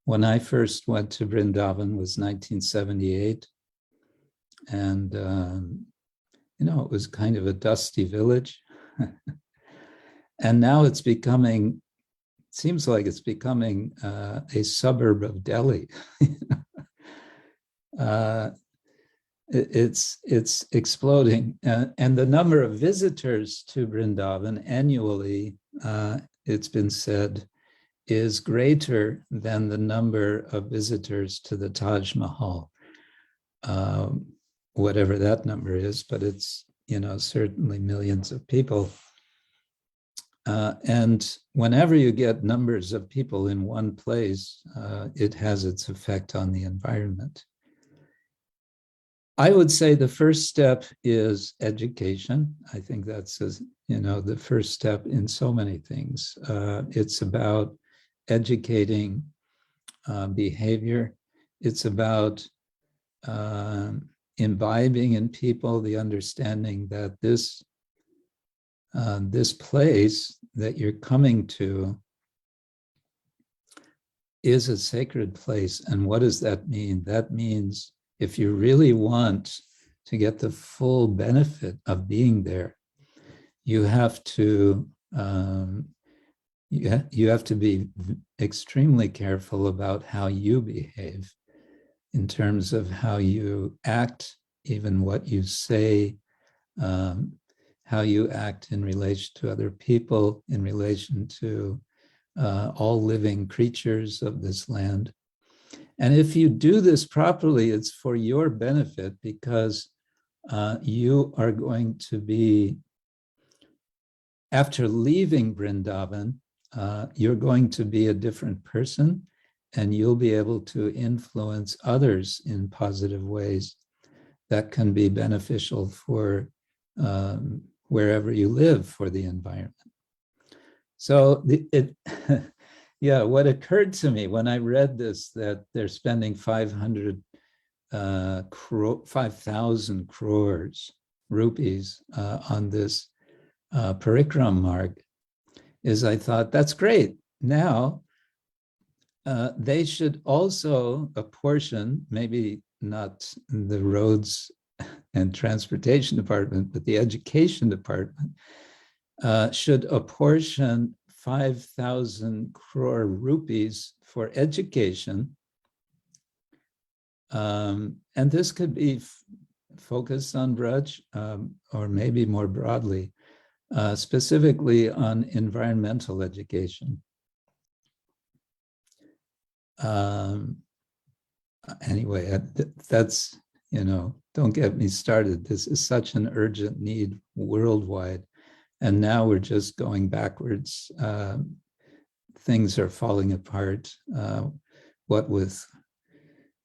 When I first went to Vrindavan was 1978, and it was kind of a dusty village. And now it seems like it's becoming a suburb of Delhi. It's exploding. And the number of visitors to Vrindavan annually, it's been said, is greater than the number of visitors to the Taj Mahal. Whatever that number is, but it's, certainly millions of people. And whenever you get numbers of people in one place, it has its effect on the environment. I would say the first step is education. I think that's, the first step in so many things. It's about educating behavior. It's about imbibing in people the understanding that this place that you're coming to is a sacred place. And what does that mean? That means if you really want to get the full benefit of being there, you have to you have to be extremely careful about how you behave in terms of how you act, even what you say, how you act in relation to other people, in relation to all living creatures of this land. And if you do this properly, it's for your benefit, because you are going to be, after leaving Vrindavan, you're going to be a different person, and you'll be able to influence others in positive ways that can be beneficial for wherever you live, for the environment. So yeah, what occurred to me when I read this, that they're spending 5,000 crores rupees on this parikram marg, is I thought, that's great. Now, they should also apportion, maybe not the roads and transportation department, but the education department should apportion 5,000 crore rupees for education. And this could be focused on Braj, or maybe more broadly, specifically on environmental education. Anyway, that's, don't get me started. This is such an urgent need worldwide. And now we're just going backwards. Things are falling apart. What with,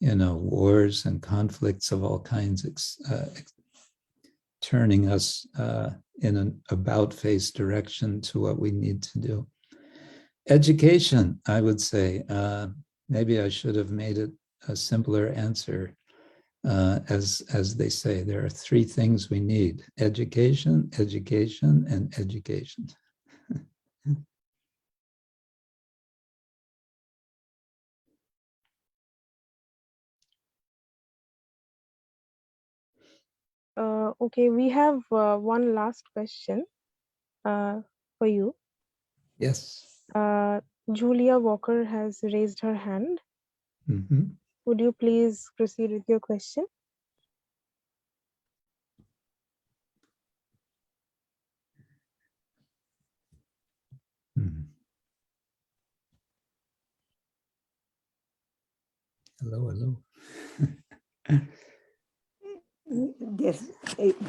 wars and conflicts of all kinds, turning us in an about-face direction to what we need to do. Education, I would say, maybe I should have made it a simpler answer. As they say, there are three things we need: education, education, and education. Okay, we have one last question for you. Yes. Julia Walker has raised her hand. Mm-hmm. Would you please proceed with your question? Mm-hmm. Hello, hello.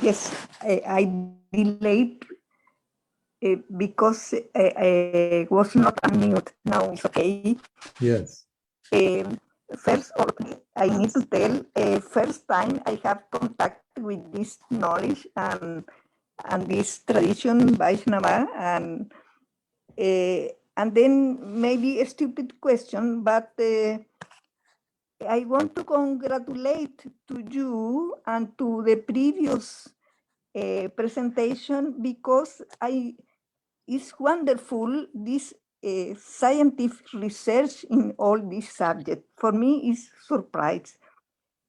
Yes, I delayed because I was not unmute. Now it's okay. Yes. First, I need to tell, first time I have contact with this knowledge and this tradition, Vaishnava, and then maybe a stupid question, but I want to congratulate to you and to the previous presentation, because it's wonderful, this scientific research in all these subjects. For me, it's surprise.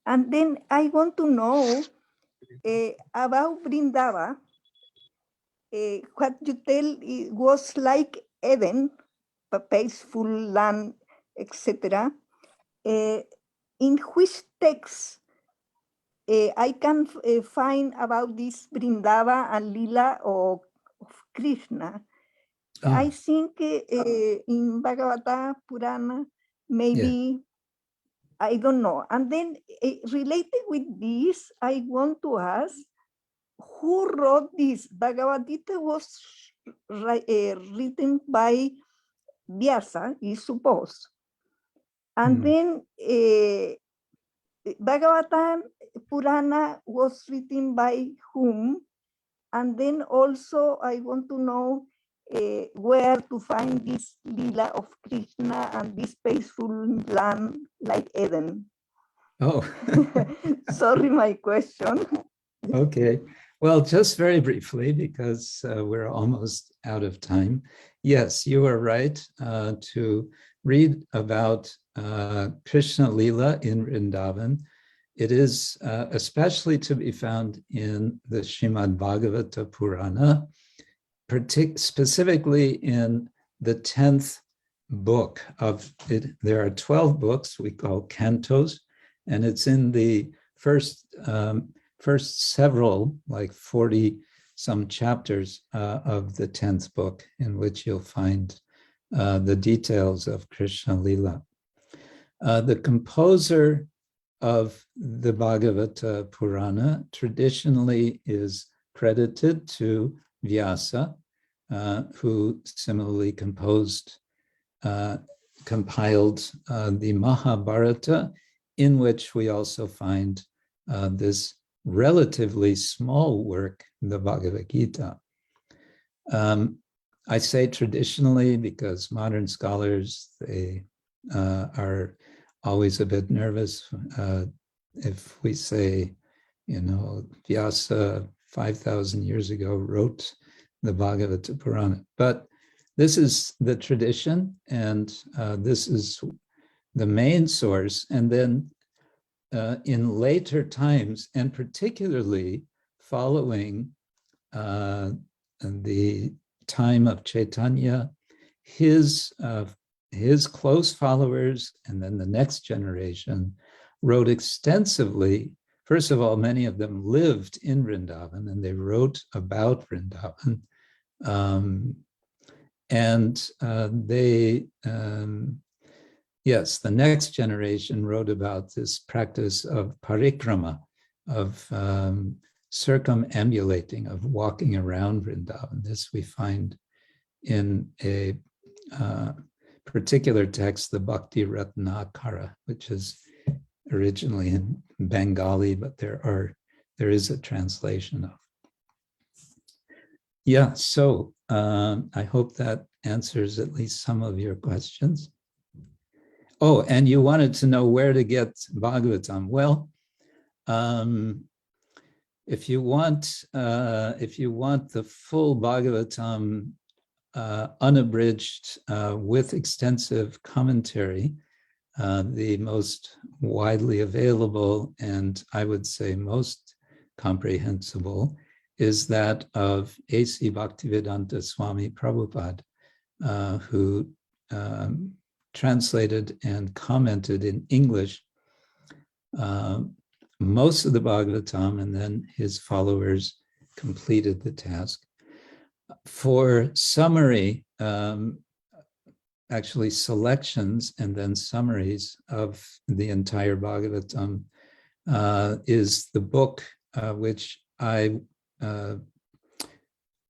And then I want to know about Vrindava. What you tell was like Eden, a peaceful land, etc. In which text I can find about this Vrindava and Lila of Krishna? I think in Bhagavata, Purana, maybe, yeah. I don't know. And then related with this, I want to ask, who wrote this? Bhagavad-Gita was written by Vyasa, is supposed. And then Bhagavata, Purana was written by whom? And then also I want to know where to find this lila of Krishna and this peaceful land like Eden? Oh, Sorry, my question. okay. Well, just very briefly, because we're almost out of time. Yes, you are right to read about Krishna Lila in Vrindavan. It is especially to be found in the Srimad Bhagavata Purana, specifically in the 10th book of it. There are 12 books we call cantos, and it's in the first several, like 40 some chapters of the 10th book, in which you'll find the details of Krishna Lila. The composer of the Bhagavata Purana traditionally is credited to Vyasa, who similarly compiled the Mahabharata, in which we also find this relatively small work, the Bhagavad-Gita. I say traditionally because modern scholars, they are always a bit nervous if we say, Vyasa 5,000 years ago wrote the Bhagavata Purana. But this is the tradition, and this is the main source. And then in later times, and particularly following the time of Chaitanya, his close followers, and then the next generation, wrote extensively. First of all, many of them lived in Vrindavan, and they wrote about Vrindavan. Yes, the next generation wrote about this practice of parikrama, of circumambulating, of walking around Vrindavan. This we find in a particular text, the Bhakti Ratnakara, which is originally in Bengali, but there is a translation of. Yeah, so I hope that answers at least some of your questions. Oh, and you wanted to know where to get Bhagavatam. Well, if you want the full Bhagavatam unabridged with extensive commentary, the most widely available and I would say most comprehensible is that of A.C. Bhaktivedanta Swami Prabhupada, who translated and commented in English most of the Bhagavatam, and then his followers completed the task. For summary, actually selections and then summaries of the entire Bhagavatam is the book which I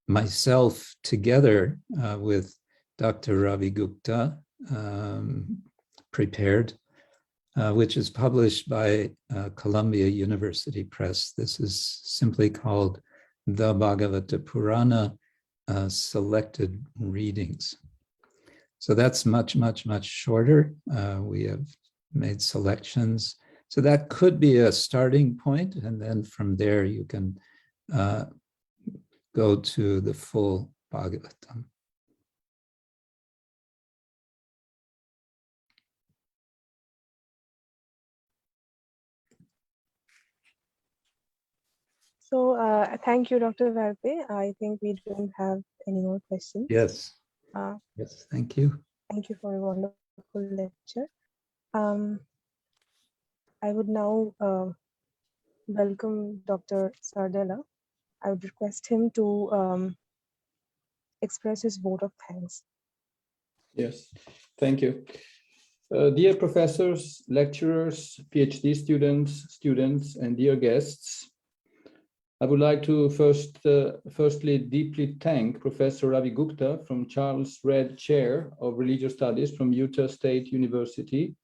myself, together with Dr. Ravi Gupta, prepared, which is published by Columbia University Press. This is simply called The Bhagavata Purana Selected Readings. So that's much, much, much shorter. We have made selections. So that could be a starting point, and then from there you can go to the full Bhagavatam. So thank you, Dr. Valpey. I think we don't have any more questions. Yes. Yes, thank you. Thank you for a wonderful lecture. I would now welcome Dr. Sardella. I would request him to express his vote of thanks. Yes, thank you. Dear professors, lecturers, PhD students, and dear guests, I would like to firstly deeply thank Professor Ravi Gupta from Charles Redd Chair of Religious Studies from Utah State University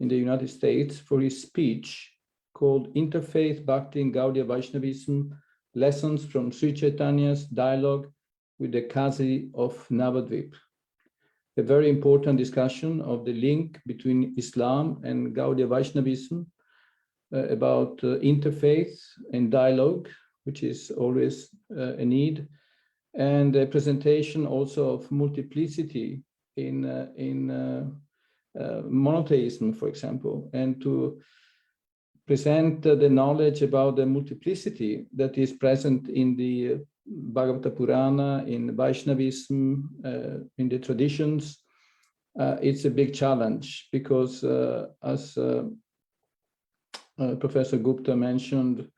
in the United States for his speech called Interfaith, Bhakti and Gaudiya Vaishnavism, Lessons from Sri Chaitanya's Dialogue with the Qazi of Navadvip. A very important discussion of the link between Islam and Gaudiya Vaishnavism, about interfaith and dialogue, which is always a need, and a presentation also of multiplicity in monotheism, for example, and to present the knowledge about the multiplicity that is present in the Bhagavata Purana, in Vaishnavism, in the traditions. It's a big challenge because as Professor Gupta mentioned,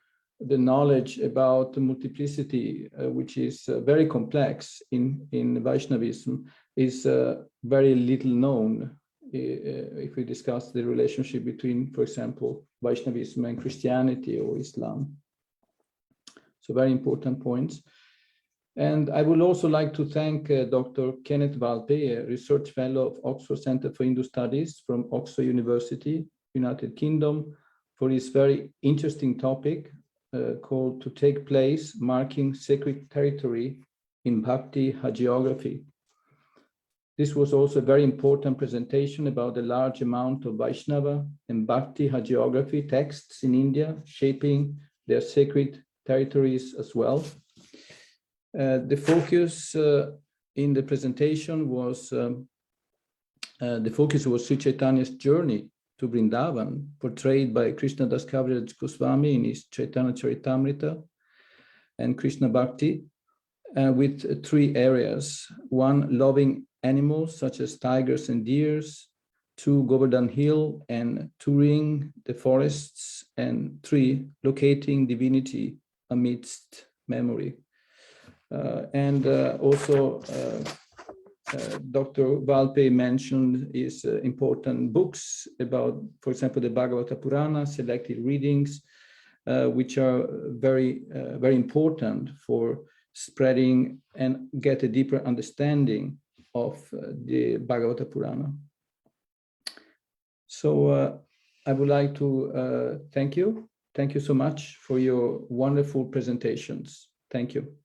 the knowledge about the multiplicity, which is very complex in Vaishnavism, is very little known if we discuss the relationship between, for example, Vaishnavism and Christianity or Islam. So very important points. And I would also like to thank Dr. Kenneth Valpey, a research fellow of Oxford Center for Hindu Studies from Oxford University, United Kingdom, for his very interesting topic called To Take Place, Marking Sacred Territory in Bhakti Hagiography. This was also a very important presentation about the large amount of Vaishnava and Bhakti Hagiography texts in India, shaping their sacred territories as well. The focus in the presentation was Sri Chaitanya's journey to Vrindavan, portrayed by Krishna Das Kaviraj Goswami in his Chaitanya Charitamrita and Krishna Bhakti, with three areas. One, loving animals such as tigers and deers. Two, Govardhan Hill and touring the forests. And three, locating divinity amidst memory. Dr. Valpey mentioned his important books about, for example, the Bhagavata Purana, selected readings, which are very important for spreading and get a deeper understanding of the Bhagavata Purana. So I would like to thank you. Thank you so much for your wonderful presentations. Thank you.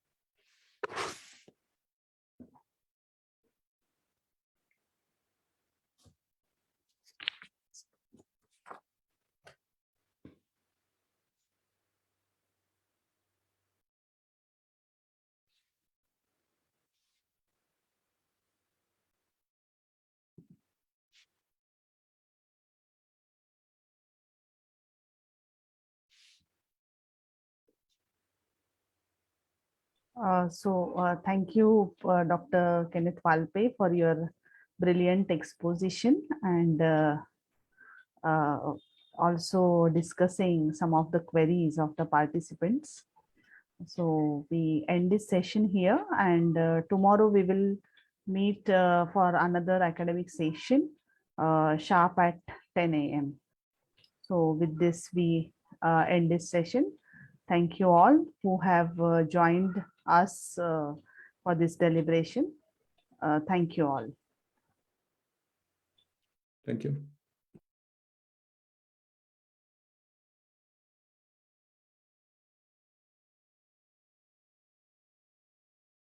Thank you, Dr. Kenneth Valpey, for your brilliant exposition and also discussing some of the queries of the participants. So we end this session here, and tomorrow we will meet for another academic session sharp at 10 a.m. So with this, we end this session. Thank you all who have joined us for this deliberation. Thank you all. Thank you.